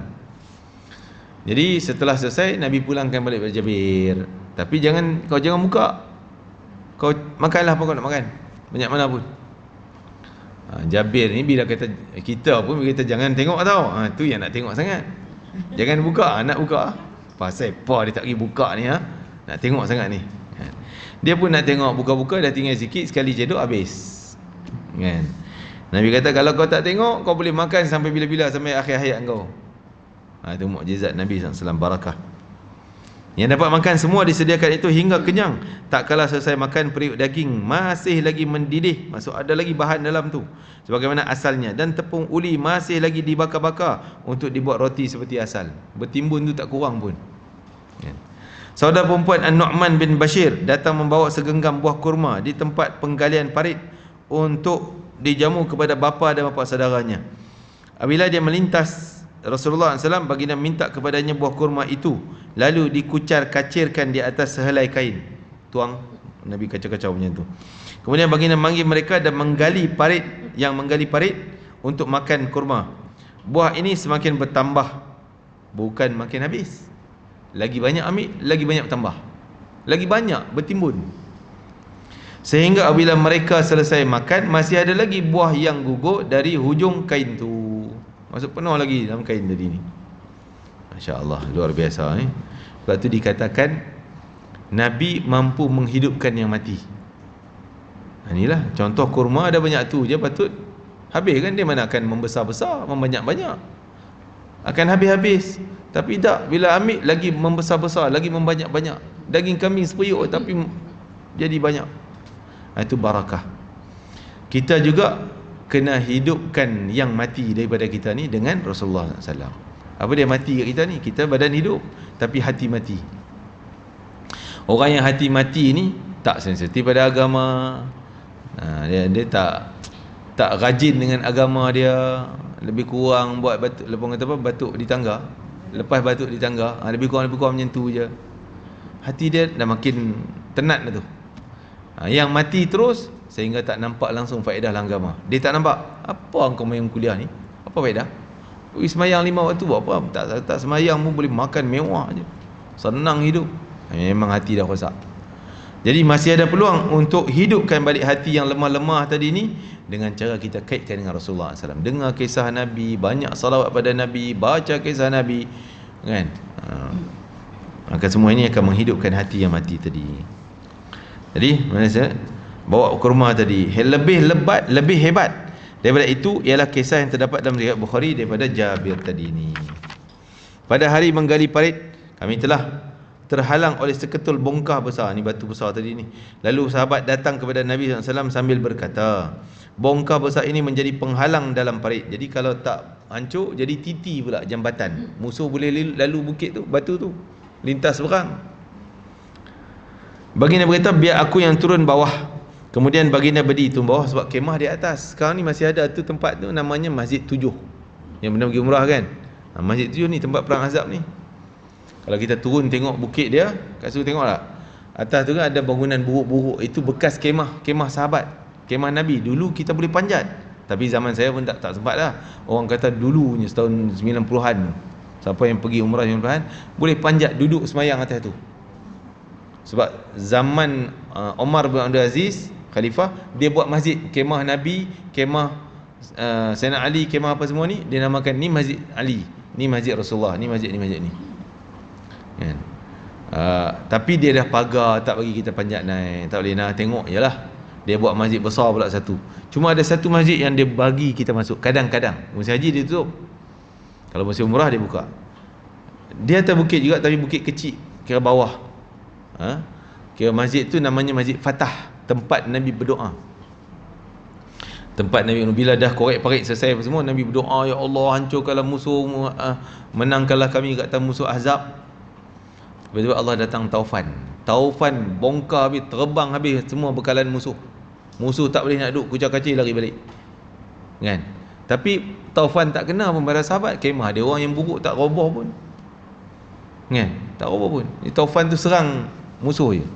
Jadi setelah selesai, Nabi pulangkan balik pada Jabir. Tapi kau jangan buka, kau makanlah apa kau nak makan, banyak mana pun. Jabir ni bila kata, kita pun bila kata jangan tengok tau, tu yang nak tengok sangat. Jangan buka, nak buka pasal apa dia tak pergi buka ni, nak tengok sangat ni. Dia pun nak tengok, buka-buka dah tinggal sikit, sekali cedok habis kan. Nabi kata, kalau kau tak tengok, kau boleh makan sampai bila-bila, sampai akhir hayat kau. Itu mukjizat Nabi SAW, barakah. Yang dapat makan semua disediakan itu hingga kenyang. Tak kala selesai makan, periuk daging masih lagi mendidih, maksud ada lagi bahan dalam tu sebagaimana asalnya, dan tepung uli masih lagi dibakar-bakar untuk dibuat roti seperti asal. Bertimbun tu tak kurang pun. Saudara perempuan An-Nu'man bin Bashir datang membawa segenggam buah kurma di tempat penggalian parit untuk dijamu kepada bapa dan bapa saudaranya. Apabila dia melintas Rasulullah SAW, baginda minta kepadanya buah kurma itu, lalu dikucar-kacirkan di atas sehelai kain. Tuang, Nabi kacau-kacau macam tu. Kemudian baginda memanggil mereka dan menggali parit untuk makan kurma. Buah ini semakin bertambah, bukan makin habis. Lagi banyak ambil, lagi banyak bertambah, lagi banyak bertimbun, sehingga apabila mereka selesai makan, masih ada lagi buah yang gugur dari hujung kain tu. Maksud penuh lagi dalam kain tadi ni. Masya Allah, luar biasa. Sebab tu dikatakan Nabi mampu menghidupkan yang mati. Inilah contoh kurma, ada banyak tu je patut habis kan. Dia mana akan membesar-besar, membanyak-banyak, akan habis-habis. Tapi tak, bila ambil lagi membesar-besar, lagi membanyak-banyak. Daging kambing seperiuk tapi jadi banyak. Itu barakah. Kita juga kena hidupkan yang mati daripada kita ni dengan Rasulullah SAW. Apa dia mati kat kita ni? Kita badan hidup tapi hati mati. Orang yang hati mati ni tak sensitif pada agama. Dia tak rajin dengan agama dia, lebih kurang buat batuk, lepas kata apa, batuk di tangga, lepas batuk di tangga, lebih kurang macam tu je. Hati dia dah makin tenat dah tu. Yang mati terus sehingga tak nampak langsung faedah agama. Dia tak nampak, apa engkau main kuliah ni, apa faedah? Semayang 5 waktu buat apa? Tak semayang pun boleh makan mewah je, senang hidup. Memang hati dah rosak. Jadi masih ada peluang untuk hidupkan balik hati yang lemah-lemah tadi ni dengan cara kita kaitkan dengan Rasulullah SAW. Dengar kisah Nabi, banyak salawat pada Nabi, baca kisah Nabi, kan? Maka semua ini akan menghidupkan hati yang mati tadi. Jadi mana saya bawa kurma tadi, lebih hebat daripada itu ialah kisah yang terdapat dalam riwayat Bukhari daripada Jabir tadi ni. Pada hari menggali parit, kami telah terhalang oleh seketul bongkah besar, ni batu besar tadi ni. Lalu sahabat datang kepada Nabi SAW sambil berkata, bongkah besar ini menjadi penghalang dalam parit. Jadi kalau tak hancur, jadi titi pula jambatan. Musuh boleh lalu bukit tu, batu tu, lintas perang. Baginda berkata, biar aku yang turun bawah. Kemudian baginda berdiri turun bawah sebab kemah di atas. Sekarang ni masih ada tu tempat tu, namanya Masjid 7. Yang pernah pergi umrah kan, Masjid 7 ni tempat perang Ahzab ni. Kalau kita turun tengok bukit dia, kat situ tengok tak? Atas tu kan ada bangunan buruk-buruk. Itu bekas kemah sahabat, kemah Nabi. Dulu kita boleh panjat, tapi zaman saya pun tak sempat lah. Orang kata dulunya setahun 90-an, siapa yang pergi umrah 90-an boleh panjat duduk semayang atas tu. Sebab zaman Omar bin Abdul Aziz Khalifah, dia buat masjid, kemah Nabi, kemah Sayyidina Ali, kemah apa semua ni, dia namakan ni Masjid Ali, ni Masjid Rasulullah, ni masjid ni kan? Tapi dia dah pagar, tak bagi kita panjat naik, tak boleh nak tengok je lah. Dia buat masjid besar pula satu. Cuma ada satu masjid yang dia bagi kita masuk kadang-kadang. Musim haji dia tutup, kalau musim umrah dia buka. Dia atas bukit juga, tapi bukit kecil, kira bawah. Kira masjid tu namanya Masjid Fatah, tempat Nabi berdoa. Tempat Nabi, bila dah korek parit selesai semua, Nabi berdoa, ya Allah, hancurkanlah musuh, menangkanlah kami kat atas musuh Ahzab. Tiba-tiba Allah datang taufan, bongkar habis, terbang habis semua bekalan musuh. Musuh tak boleh nak duduk, kucak-kacir lari balik, kan? Tapi taufan tak kena pun pada sahabat. Kemah dia orang yang buruk tak roboh pun, kan? Tak roboh pun. Taufan tu serang musuh je.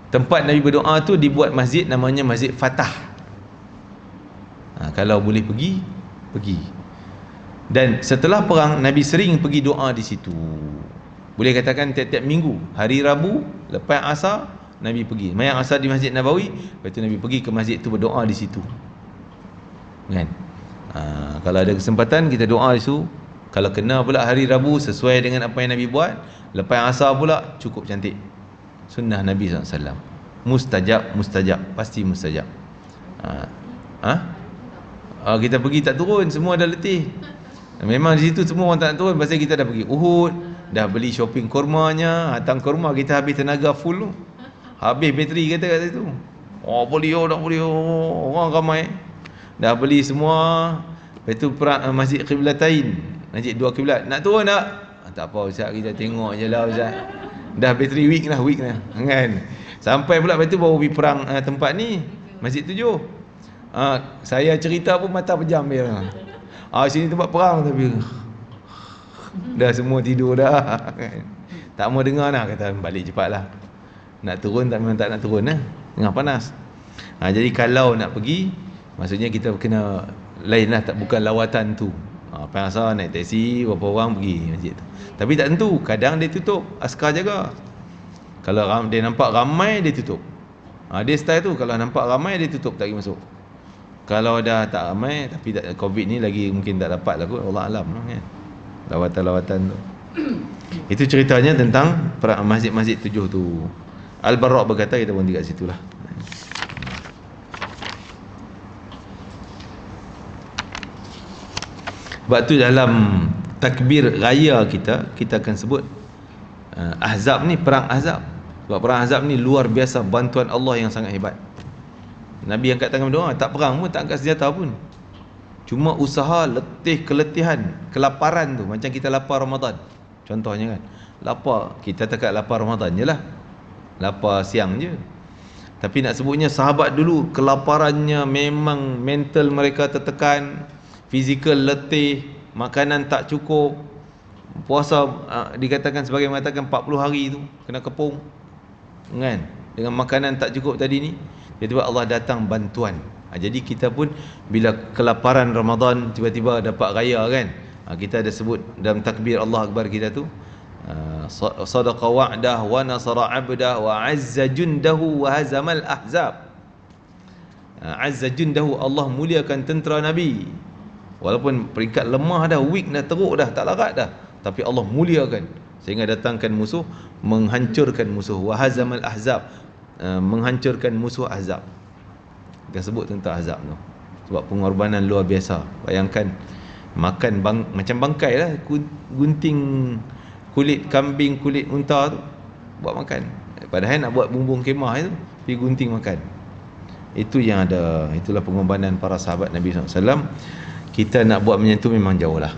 Tempat Nabi berdoa tu dibuat masjid, namanya Masjid Fatah. Kalau boleh pergi. Dan setelah perang, Nabi sering pergi doa di situ. Boleh katakan tiap-tiap minggu, hari Rabu lepas asar, Nabi pergi mayang asar di Masjid Nabawi. Lepas tu Nabi pergi ke masjid tu berdoa di situ, kan? Kalau ada kesempatan kita doa di situ. Kalau kena pula hari Rabu sesuai dengan apa yang Nabi buat, lepas asar pula, cukup cantik. Sunnah Nabi SAW. Mustajab, pasti mustajab. Kita pergi tak turun, semua dah letih. Memang di situ semua orang tak nak turun, pasal kita dah pergi Uhud, dah beli shopping kurmanya, hatang kurma, kita habis tenaga full tu. Habis bateri kita kat situ. Boleh, orang ramai. Dah beli semua. Lepas tu Masjid Qiblatain, Masjid dua kiblat. Nak turun tak? Tak apa Ustaz, kita tengok je lah Ustaz. Dah bateri week lah, kan? Sampai pula lepas tu baru pergi perang tempat ni, Masjid 7. Saya cerita pun mata pejam dia. Sini tempat perang, tapi dah semua tidur dah, kan? Tak mau dengar lah, kata balik cepatlah. Nak turun memang tak nak turun lah, tengah panas. Jadi kalau nak pergi, maksudnya kita kena lain lah, bukan lawatan tu. Pasal naik taksi, berapa orang pergi masjid tu. Tapi tak tentu, kadang dia tutup, askar jaga. Kalau dia nampak ramai, dia tutup. Dia style tu, kalau nampak ramai dia tutup, tak pergi masuk. Kalau dah tak ramai, tapi Covid ni lagi mungkin tak dapat lah kot, Allah alam lah, kan? Lawatan-lawatan tu. Itu ceritanya tentang masjid-masjid 7 tu. Al-Barra' berkata, kita berhenti kat situ lah. Sebab tu dalam takbir raya kita akan sebut Ahzab ni, perang Ahzab. Sebab perang Ahzab ni luar biasa, bantuan Allah yang sangat hebat. Nabi angkat tangan berdoa, tak perang pun, tak angkat senjata pun. Cuma usaha, keletihan, kelaparan tu. Macam kita lapar Ramadan contohnya, kan? Lapar, kita tak lapar Ramadan je lah, lapar siang je. Tapi nak sebutnya sahabat dulu, kelaparannya memang mental mereka tertekan, fizikal letih, makanan tak cukup. Puasa dikatakan sebagai mengatakan 40 hari tu kena kepung, kan? Dengan makanan tak cukup tadi ni, tiba-tiba Allah datang bantuan. Jadi kita pun bila kelaparan Ramadan tiba-tiba dapat raya, kan? Kita ada sebut dalam takbir Allah Akbar kita tu, sadaqa wa'dah wa nasara 'abdah wa 'azza jundahu wa hazamal ahzab. Azza jundahu, Allah muliakan tentera Nabi. Walaupun peringkat lemah dah, weak dah, teruk dah, tak larat dah, tapi Allah muliakan sehingga datangkan musuh, menghancurkan musuh. Wa hazamal ahzab, menghancurkan musuh Ahzab. Kita sebut tentang Ahzab tu sebab pengorbanan luar biasa. Bayangkan makan macam bangkai lah, gunting kulit kambing, kulit unta tu buat makan. Padahal nak buat bumbung kemah itu, pergi gunting makan. Itu yang ada. Itulah pengorbanan para sahabat Nabi SAW. Kita nak buat macam tu memang jauh lah.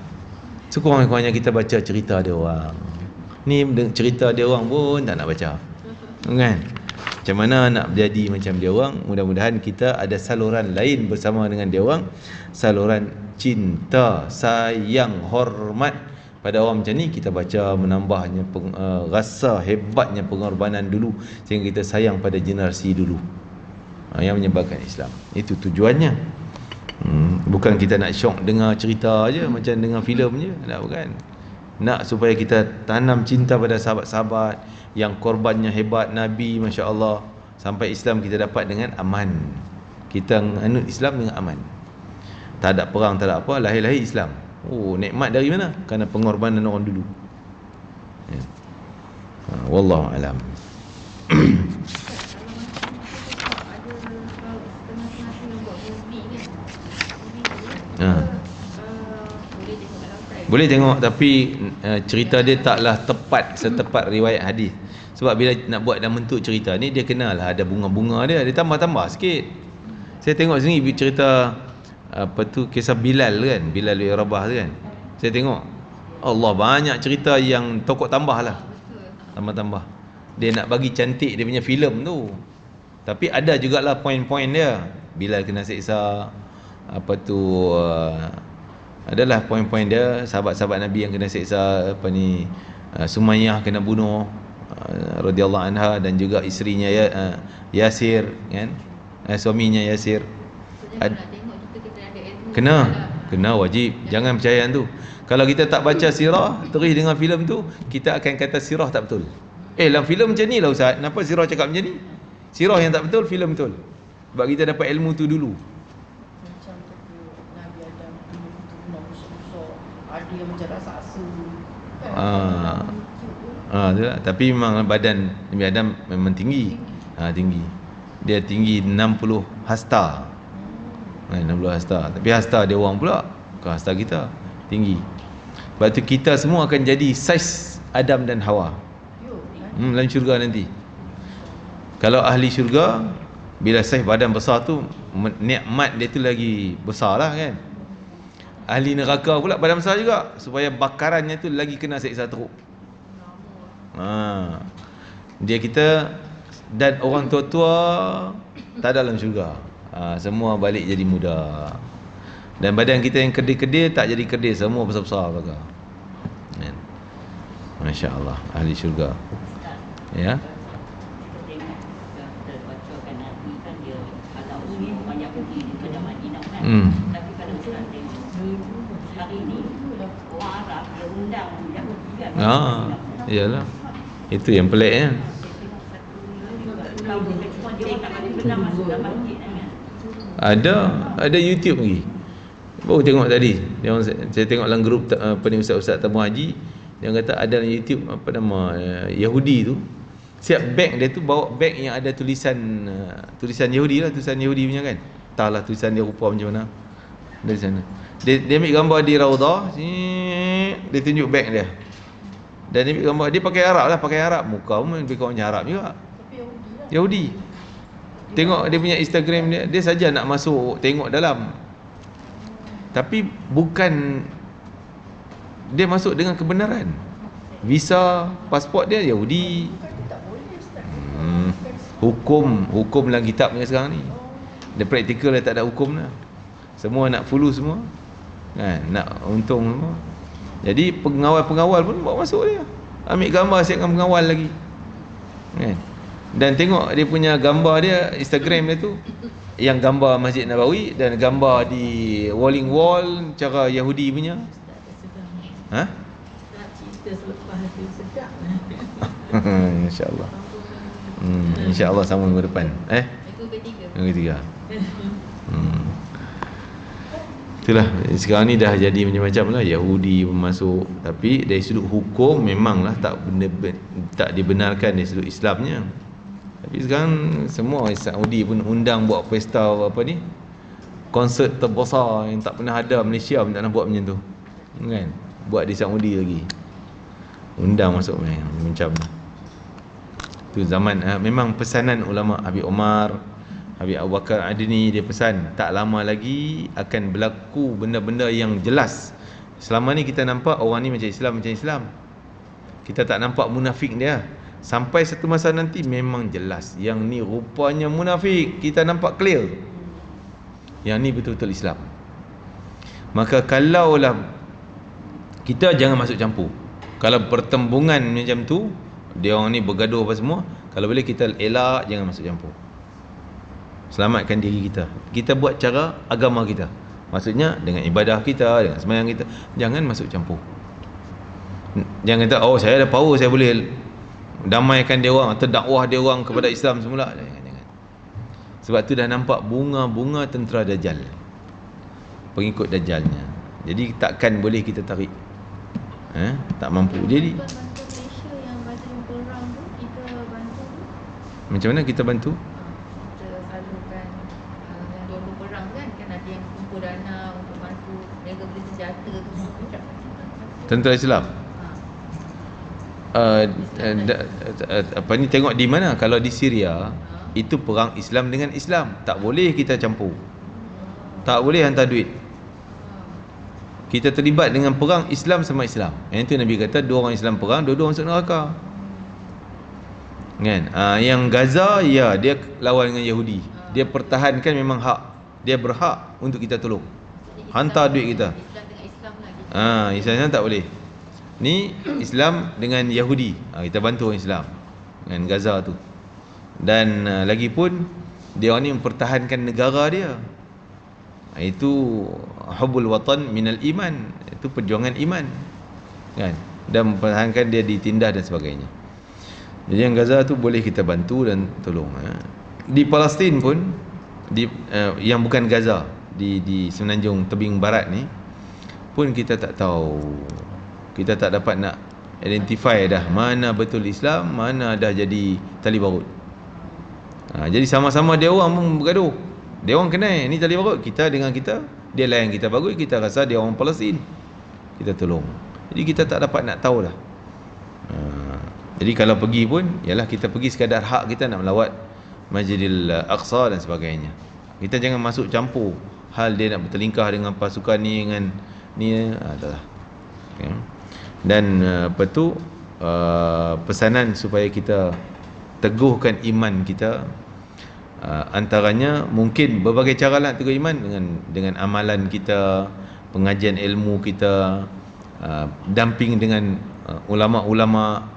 Sekurang-kurangnya kita baca cerita dia orang. Ni cerita dia orang pun tak nak baca, kan? Macam mana nak jadi macam dia orang? Mudah-mudahan kita ada saluran lain bersama dengan dia orang, saluran cinta, sayang, hormat pada orang macam ni. Kita baca menambahnya rasa hebatnya pengorbanan dulu, sehingga kita sayang pada generasi dulu yang menyebarkan Islam. Itu tujuannya. Bukan kita nak syok dengar cerita aje, macam dengar filem je. Tak, bukan. Nak supaya kita tanam cinta pada sahabat-sahabat yang korbannya hebat, Nabi, Masya Allah, sampai Islam kita dapat dengan aman. Kita anut Islam dengan aman. Tak ada perang, tak ada apa, lahir-lahir Islam. Oh, nikmat dari mana? Kerana pengorbanan orang dulu. Ya. Wallahu alam. Boleh tengok, tapi cerita dia taklah tepat setepat riwayat hadis. Sebab bila nak buat dalam bentuk cerita ni, dia kenalah ada bunga-bunga dia tambah-tambah sikit. Saya tengok sini cerita apa tu, kisah Bilal kan, Bilal bin Rabah tu kan. Saya tengok Allah banyak cerita yang tokoh tambah lah, tambah-tambah. Dia nak bagi cantik dia punya filem tu. Tapi ada jugalah poin-poin dia. Bilal kena seksa, apa tu, adalah poin-poin dia. Sahabat-sahabat Nabi yang kena seksa, apa ni, Sumayyah kena bunuh radhiyallahu anha, dan juga isterinya Yasir kan, suaminya Yasir. Kena wajib. Jangan percayaan tu. Kalau kita tak baca sirah terus dengan filem tu, kita akan kata sirah tak betul. Dalam filem macam ni lah Ustaz, kenapa sirah cakap macam ni? Sirah yang tak betul, filem betul. Sebab kita dapat ilmu tu dulu. Macam tu Nabi Adam dulu tu besar-besar, ada yang macam raksasa. Itulah. Tapi memang badan Nabi Adam memang tinggi. Tinggi. Dia tinggi 60 hasta. 60 hasta. Tapi hasta dia orang pula, bukan hasta kita. Tinggi. Sebab tu kita semua akan jadi saiz Adam dan Hawa. Dalam syurga nanti. Kalau ahli syurga, bila saiz badan besar tu, nikmat dia tu lagi besar lah kan. Ahli neraka pula badan besar juga, supaya bakarannya tu lagi kena seksa teruk. Dia kita dan orang tua-tua tak dalam syurga. Semua balik jadi muda. Dan badan kita yang kedil-kedil tak jadi kedil, semua besar-besar bakar. Masya Allah, ahli syurga. Ya. Tapi kalau kita tengok hari ni orang Arab dia undang Yahudi kan. Iyalah. Itu yang peliknya. Ada YouTube lagi. Baru tengok tadi. Saya tengok dalam grup apa ni, ustaz-ustaz tamu haji, dia kata ada dalam YouTube apa nama Yahudi tu. Siap beg dia tu bawa beg yang ada tulisan Yahudi lah, tulisan Yahudi punya kan. Entahlah tulisan dia rupa macam mana. Dari sana. Dia ambil gambar di Raudah, dia tunjuk beg dia. Dan dia ambil gambar, dia pakai Arab lah, pakai Arab. Muka pun lebih kurang macam Arab juga. Yahudi. Tengok dia punya Instagram dia, dia saja nak masuk tengok dalam. Tapi bukan dia masuk dengan kebenaran. Visa, pasport dia Yahudi. Hukum dalam kitab punya sekarang ni. Dia praktikal dia tak ada hukum lah. Semua nak fulus semua kan, nak untung semua. Jadi pengawal-pengawal pun bawa masuk dia. Ambil gambar siapkan pengawal lagi kan. Dan tengok dia punya gambar dia, Instagram dia tu, yang gambar Masjid Nabawi dan gambar di walling wall cara Yahudi punya. Kita selepas hati sedap. InsyaAllah. InsyaAllah sama minggu depan. Itu ketiga. Yang ketiga. Itulah, sekarang ni dah jadi macam-macam lah. Yahudi masuk. Tapi dari sudut hukum memanglah tak dibenarkan dari sudut Islamnya. Tapi sekarang semua Saudi pun undang buat pesta apa ni, konsert terbesar yang tak pernah ada Malaysia pun tak nak buat macam tu kan. Buat di Saudi lagi, undang masuk macam tu zaman. Memang pesanan ulama Habib Omar, Habib Abu Bakar Adni, dia pesan tak lama lagi akan berlaku benda-benda yang jelas. Selama ni kita nampak orang ni macam Islam, kita tak nampak munafik dia. Sampai satu masa nanti memang jelas yang ni rupanya munafik, kita nampak clear yang ni betul-betul Islam. Maka kalaulah kita jangan masuk campur. Kalau pertembungan macam tu, dia orang ni bergaduh apa semua, kalau boleh kita elak, jangan masuk campur. Selamatkan diri kita. Kita buat cara agama kita. Maksudnya dengan ibadah kita, dengan sembahyang kita, jangan masuk campur. Jangan kata saya ada power, saya boleh damaikan dia orang atau dakwah dia orang kepada Islam semula. Jangan. Sebab tu dah nampak bunga-bunga tentera Dajjal, pengikut Dajjalnya. Jadi takkan boleh kita tarik. Tak mampu. Jadi Bantu Malaysia yang masa perang tu, kita bantu tu. macam mana kita bantu? Kita salurkan yang dulu perang kan ada yang kumpul dana untuk bantu mereka beli senjata tu semua. Tentera Islam. Apa ni, tengok di mana. Kalau di Syria itu perang Islam dengan Islam, tak boleh kita campur, tak boleh hantar duit. Kita terlibat dengan perang Islam sama Islam. Yang itu Nabi kata dua orang Islam perang, dua-dua masuk neraka kan. Yang Gaza, ya, dia lawan dengan Yahudi, dia pertahankan memang hak, dia berhak untuk kita tolong, hantar duit kita. Islam dengan Islam lah. Islam tak boleh. Ni Islam dengan Yahudi, kita bantu orang Islam dengan Gaza tu. Dan lagipun dia orang ni mempertahankan negara dia. Itu hubbul watan minal iman, itu perjuangan iman kan, dan mempertahankan dia ditindas dan sebagainya. Jadi yang Gaza tu boleh kita bantu dan tolong. Di Palestin pun yang bukan Gaza, di semenanjung tebing barat ni pun kita tak tahu, kita tak dapat nak identify dah mana betul Islam, mana dah jadi tali barut. Jadi sama-sama dia orang pun bergaduh. Dia orang kenal ni tali barut, kita dengan kita, dia layan kita bagus, kita rasa dia orang Palestin, kita tolong. Jadi kita tak dapat nak tahu dah. Jadi kalau pergi pun ialah kita pergi sekadar hak kita nak melawat Masjidil Aqsa dan sebagainya. Kita jangan masuk campur hal dia nak bertelingkah dengan pasukan ni dengan ni, adalah okay. Dan pesanan supaya kita teguhkan iman kita, antaranya mungkin berbagai cara lah teguh iman, dengan amalan kita, pengajian ilmu kita, damping dengan ulama-ulama,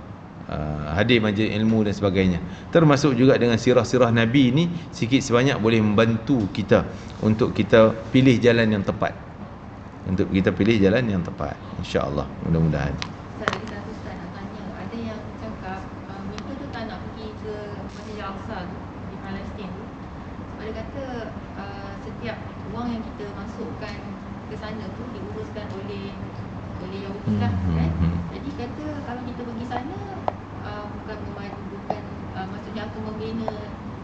hadir majlis ilmu dan sebagainya. Termasuk juga dengan sirah-sirah Nabi ni sikit sebanyak boleh membantu kita untuk kita pilih jalan yang tepat, insya-Allah, mudah-mudahan. Ustaz nak tanya, ada yang cakap mereka tu tak nak pergi ke Masjid Al-Aqsa tu di Palestin tu. Dia kata setiap wang yang kita masukkan ke sana tu diuruskan oleh Yahudi lah kan. Jadi kata kalau kita pergi sana bukan maksudnya akan membina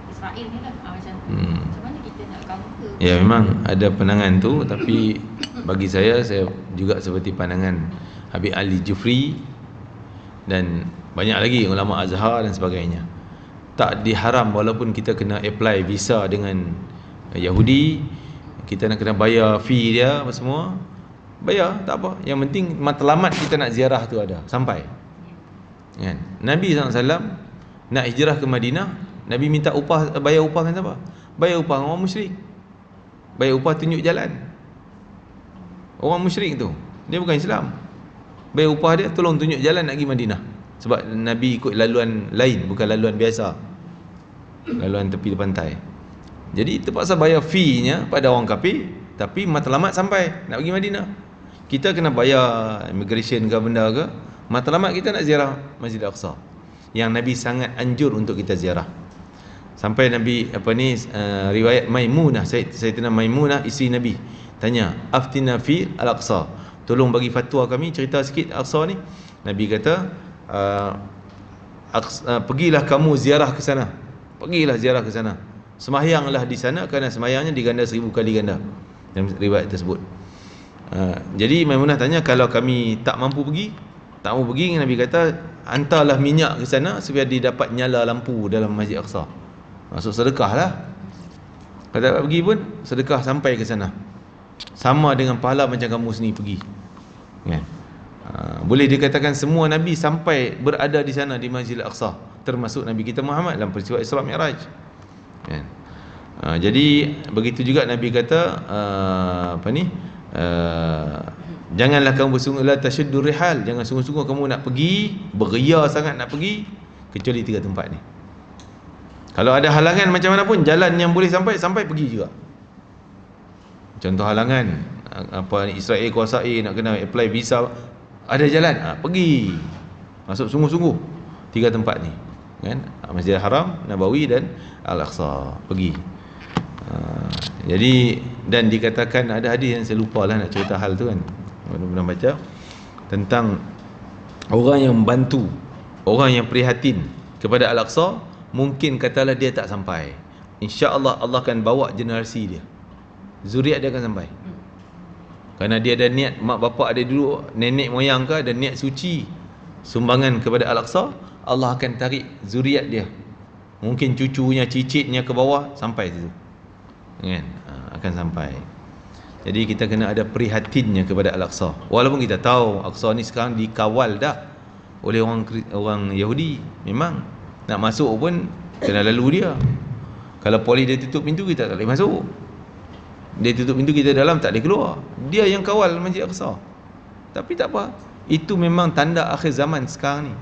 Israel ni lah, macam tu. Macam mana kita nak counter? Ya, memang ada pandangan tu, tapi bagi saya juga seperti pandangan Habib Ali Jufri dan banyak lagi ulama Azhar dan sebagainya. Tak diharam walaupun kita kena apply visa dengan Yahudi, kita nak kena bayar fee dia apa semua, bayar tak apa. Yang penting matlamat kita nak ziarah tu ada sampai kan. Nabi SAW nak hijrah ke Madinah, Nabi minta upah, bayar upah dengan siapa? Bayar upah dengan orang musyrik, bayar upah tunjuk jalan. Orang musyrik tu, dia bukan Islam, bayar upah dia, tolong tunjuk jalan nak pergi Madinah. Sebab Nabi ikut laluan lain, bukan laluan biasa, laluan tepi pantai. Jadi terpaksa bayar fee-nya pada orang kafir, tapi matlamat sampai nak pergi Madinah. Kita kena bayar immigration ke benda ke, Matlamat kita nak ziarah Masjid Al-Aqsa yang Nabi sangat anjur untuk kita ziarah. Sampai Nabi riwayat Maimunah, Sayyidina Maimunah isteri Nabi tanya, aftina fi Al-Aqsa, tolong bagi fatwa kami, cerita sikit Al-Aqsa ni. Nabi kata, pergilah kamu ziarah ke sana. Pergilah ziarah ke sana. Semahyanglah di sana kerana semahyangnya diganda 1000 kali ganda. Dalam riwayat tersebut. Jadi Maimunah tanya, kalau kami tak mampu pergi, Nabi kata, hantarlah minyak ke sana supaya didapat nyala lampu dalam Masjid Aqsa. Maksud sedekah lah. Kalau tak pergi pun sedekah sampai ke sana. Sama dengan pahala macam kamu sendiri pergi. Kan? Boleh dikatakan semua Nabi sampai berada di sana di Masjid Al-Aqsa, termasuk Nabi kita Muhammad dalam peristiwa Isra Mi'raj. Kan? Jadi begitu juga Nabi kata janganlah kamu bersungguh, la tashuddur rihal, jangan sungguh-sungguh kamu nak pergi, beria sangat nak pergi, kecuali 3 tempat ni. Kalau ada halangan macam mana pun, jalan yang boleh sampai pergi juga. Contoh halangan, Israel kuasai nak kena apply visa, ada jalan, pergi. Masuk sungguh-sungguh 3 tempat ni, kan? Masjidil Haram, Nabawi dan Al-Aqsa, pergi. Jadi, dan dikatakan ada hadis yang saya lupa lah nak cerita hal tu kan, pernah baca tentang orang yang membantu, orang yang prihatin kepada Al-Aqsa, mungkin katalah dia tak sampai, insya-Allah Allah akan bawa generasi dia, zuriat dia akan sampai. Kerana dia ada niat, mak bapak ada dulu, nenek moyang ke ada niat suci sumbangan kepada Al-Aqsa, Allah akan tarik zuriat dia, mungkin cucunya, cicitnya ke bawah sampai situ, kan? Akan sampai. Jadi kita kena ada prihatinnya kepada Al-Aqsa. Walaupun kita tahu Al-Aqsa ni sekarang dikawal dah oleh orang Yahudi. Memang nak masuk pun kena lalu dia. Kalau polis dia tutup pintu, kita tak boleh masuk. Dia tutup pintu, kita dalam tak boleh keluar. Dia yang kawal Masjid Al-Aqsa. Tapi tak apa, itu memang tanda akhir zaman sekarang ni,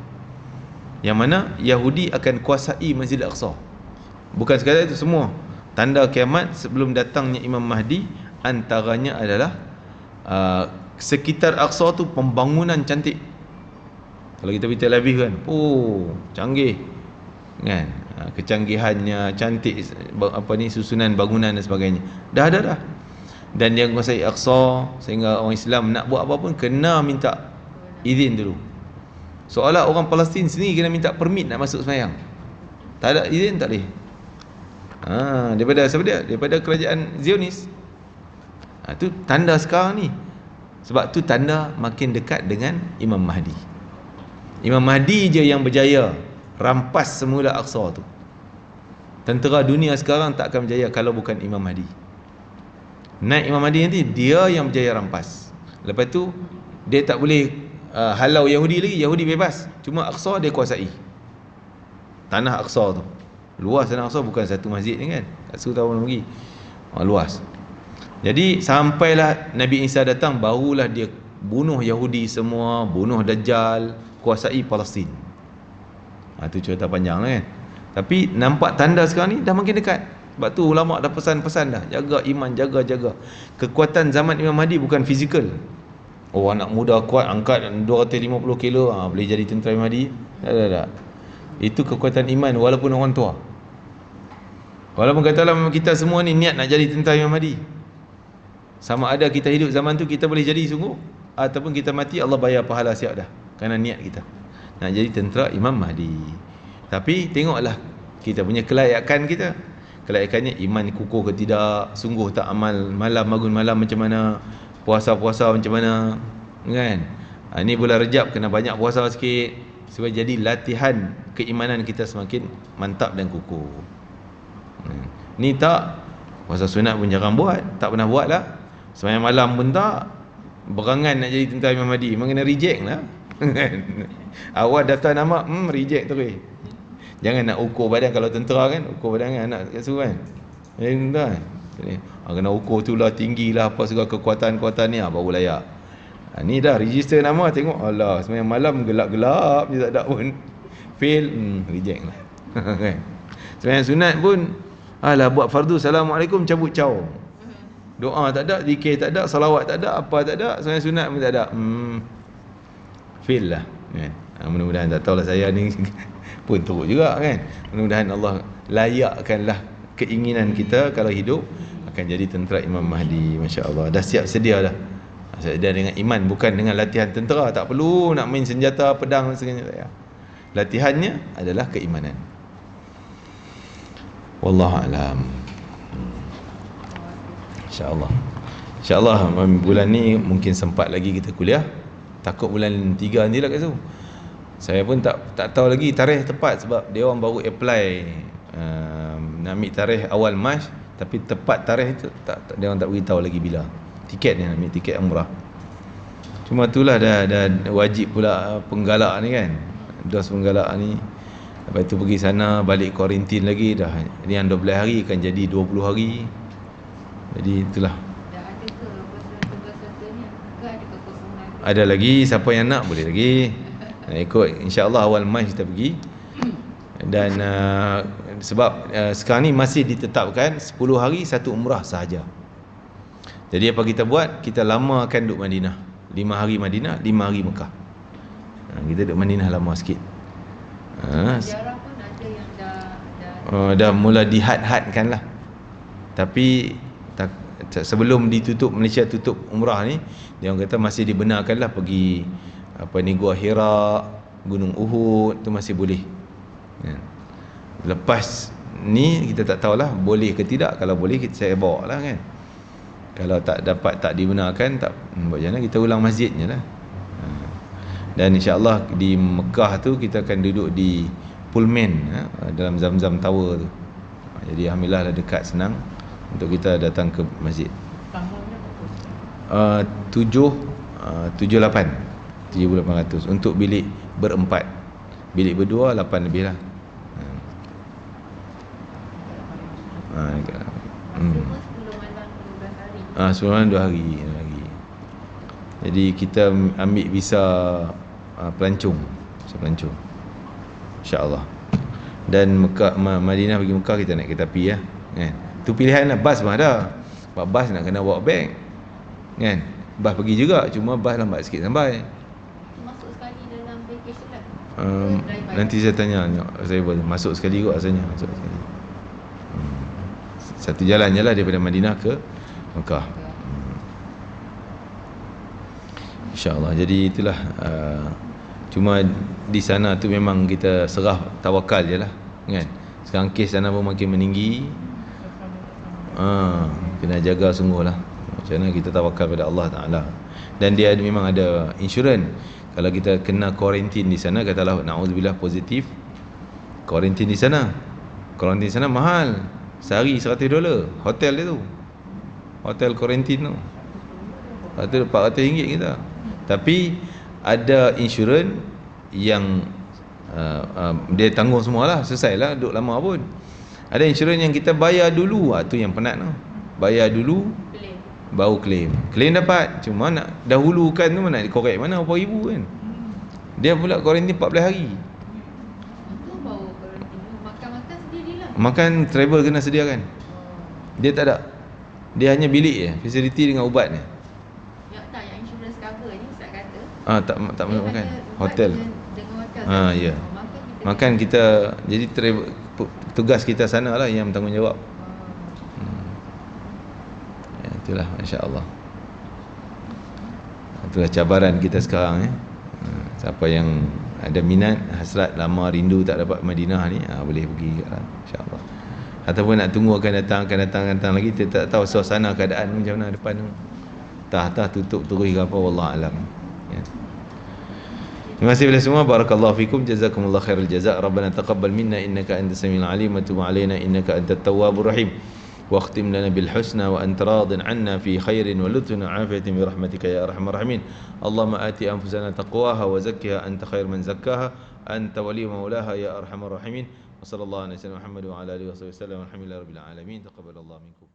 yang mana Yahudi akan kuasai Masjid Al-Aqsa. Bukan sekadar itu, semua tanda kiamat sebelum datangnya Imam Mahdi, antaranya adalah sekitar Aqsa tu pembangunan cantik. Kalau kita pergi Tel Aviv kan, canggih kan, kecanggihannya cantik, susunan bangunan dan sebagainya. Dah. Dan dia menguasai Aqsa, sehingga orang Islam nak buat apa pun kena minta izin dulu. Seolah orang Palestin sini kena minta permit nak masuk sembahyang. Tak ada izin, tak boleh. Daripada siapa dia? Daripada kerajaan Zionis. Itu tanda sekarang ni. Sebab tu tanda makin dekat dengan Imam Mahdi. Imam Mahdi je yang berjaya rampas semula Aqsa tu. Tentera dunia sekarang tak akan berjaya kalau bukan Imam Mahdi. Naik Imam Mahdi nanti, dia yang berjaya rampas. Lepas tu dia tak boleh halau Yahudi lagi. Yahudi bebas, cuma Aqsa dia kuasai. Tanah Aqsa tu luas, tanah Aqsa bukan satu masjid ni kan, kat 10 tahun lagi, luas. Jadi sampailah Nabi Isa datang, barulah dia bunuh Yahudi semua, bunuh Dajjal, kuasai Palestin. Itu cerita panjang lah kan. Tapi nampak tanda sekarang ni dah makin dekat. Sebab tu ulama dah pesan-pesan dah, jaga iman, jaga. Kekuatan zaman Imam Mahdi bukan fizikal. Anak muda kuat, angkat 250 kilo, boleh jadi tentera Imam Mahdi. Tak. Itu kekuatan iman walaupun orang tua. Walaupun katalah kita semua ni niat nak jadi tentera Imam Mahdi, sama ada kita hidup zaman tu kita boleh jadi sungguh, ataupun kita mati Allah bayar pahala siap dah, kerana niat kita nak jadi tentera Imam Mahdi. Tapi tengoklah kita punya kelayakan kita. Kelayakannya iman kukuh ke tidak, sungguh tak amal malam, bangun malam macam mana, puasa-puasa macam mana, kan? Ini bulan Rejab kena banyak puasa sikit, supaya jadi latihan keimanan kita semakin mantap dan kukuh. Ni tak, puasa sunat pun jarang buat, tak pernah buat lah. Sembahyang malam pun tak. Berangan nak jadi tentera Imam Mahdi, memang kena reject lah. Awal daftar nama, reject terus. Jangan nak ukur badan kalau tentera kan, ukur badan kan anak kat suruh kan. Kan. Kena ukur tu lah, tinggi lah, apa segala kekuatan-kekuatan ni, baru layak. Ni dah register nama, tengok, alah, sembahyang malam gelap-gelap je tak ada pun. Fail, reject lah. Kan. Sembahyang sunat pun, alah, buat fardu, Assalamualaikum, cabut caw. Doa tak ada, zikir tak ada, salawat tak ada, apa tak ada, sembahyang sunat pun tak ada. Fail lah. kan. Mudah-mudahan, tak tahulah saya ni pun teruk juga kan. Mudah-mudahan Allah layakkanlah keinginan kita kalau hidup akan jadi tentera Imam Mahdi. Masya-Allah, dah siap sedia dah. Sedia dengan iman, bukan dengan latihan tentera. Tak perlu nak main senjata, pedang dan sebagainya. Latihannya adalah keimanan. Wallahu a'lam. InsyaAllah. InsyaAllah bulan ni mungkin sempat lagi kita kuliah. Takut bulan 3 nanti lah kat situ. Saya pun tak tahu lagi tarikh tepat sebab dia orang baru apply nak ambil tarikh awal Mac, tapi tepat tarikh itu dia orang tak beritahu lagi bila. Tiket ni nak ambil tiket umrah. Cuma itulah dah wajib pula penggalak ni kan. Dos penggalak ni. Lepas tu pergi sana, balik kuarantin lagi dah. Ni yang 12 hari akan jadi 20 hari. Jadi itulah. Dah ada ke peserta-peserta ni? Ke ada kekosongan? Ada lagi, siapa yang nak boleh lagi. Ikut insya-Allah awal Mac kita pergi. Dan sebab sekarang ni masih ditetapkan 10 hari satu umrah sahaja. Jadi apa kita buat? Kita lamakan duduk Madinah. 5 hari Madinah, 5 hari Mekah. Kita duduk Madinah lama sikit. Sejarah pun ada yang dah mula dihad-hadkan lah. Tapi sebelum ditutup, Malaysia tutup umrah ni, dia orang kata masih dibenarkan lah pergi Gua Hira, Gunung Uhud, tu masih boleh. Lepas ni kita tak tahulah boleh ke tidak. Kalau boleh saya bawa lah kan. Kalau tak dapat, tak dibenarkan, tak buat macam mana, kita ulang masjidnya lah. Dan insya-Allah di Mekah tu kita akan duduk di Pullman dalam Zamzam Tower tu. Jadi alhamdulillah lah, dekat, senang untuk kita datang ke masjid. Tahunnya berapa? 7,800 untuk bilik berempat. Bilik berdua 8 lebih lah. cuma 10 malam 12 hari. 10 malam 2 hari lagi. Jadi kita ambil visa pelancong. Visa pelancong. InsyaAllah. Dan Mekah, Madinah pergi Mekah kita naik kereta api kan. Tu pilihan lah. Bas pun ada. Sebab bas nak kena bawa beg kan. Bas pergi juga, cuma bas lambat sikit sampai. Masuk sekali dalam vacation lah. Nanti saya tanya, saya boleh masuk sekali kot rasanya. Masuk sekali. Satu jalan je lah daripada Madinah ke Mekah. InsyaAllah. Jadi itulah cuma di sana tu memang kita serah tawakal je lah kan. Sekarang kes sana pun makin meninggi. Kena jaga sungguh lah. Macam mana kita tawakal pada Allah Ta'ala. Dan dia memang ada insurans. Kalau kita kena kuarantin di sana, katalah na'udzubillah positif, kuarantin di sana. Kuarantin di sana mahal. Sehari $100 hotel dia tu. Hotel kuarantin tu. Itu RM400 kita. Tapi ada insurans yang dia tanggung semualah, selesailah, duduk lama pun. Ada insurans yang kita bayar dulu, tu yang penat tu. Bayar dulu baru claim. Claim dapat, cuma nak dahulukan tu nak dikorek mana berapa ribu kan. Dia pula kuarantin 14 hari. Itu baru kuarantin. Makan-makan sendirilah. Makan travel kena sediakan. Dia tak ada. Dia hanya bilik je, fasiliti dengan ubat ni. Yang insurans cover ni Ustaz kata. Tak masuk makan. Hotel. Dengan hotel. Ya. Makan kita, jadi travel, tugas kita sana lah yang bertanggungjawab. Itulah, masya-Allah. Itulah cabaran kita sekarang ya. Siapa yang ada minat, hasrat, lama rindu tak dapat Madinah ni, boleh pergi insya-Allah. Ataupun nak tunggu akan datang lagi, kita tak tahu suasana keadaan macam mana depan tu. Tah tutup terus ke apa, wallahu alam. Ya. Terima kasih kepada semua. Barakallahu fikum. Jazakumullah khairul jazak. Rabbana taqabbal minna innaka antas samiul alim wa tub alaina innaka antat tawwabur rahim. Waqtim lana bil husna wa anta radin 'anna fi khairin wa lutfin wa 'afiyatin bi rahmatika ya arhamar rahimin. Allahumma ati anfusana taqwaha wa zakkiha anta khair man zakkaha anta wali maulaha ya arhamar rahimin. Wa sallallahu alaihi wa sallam Muhammad wa ala alihi wa sahbihi wasallam. Alhamdulillahirabbil alamin. Taqabbalallahu minkum.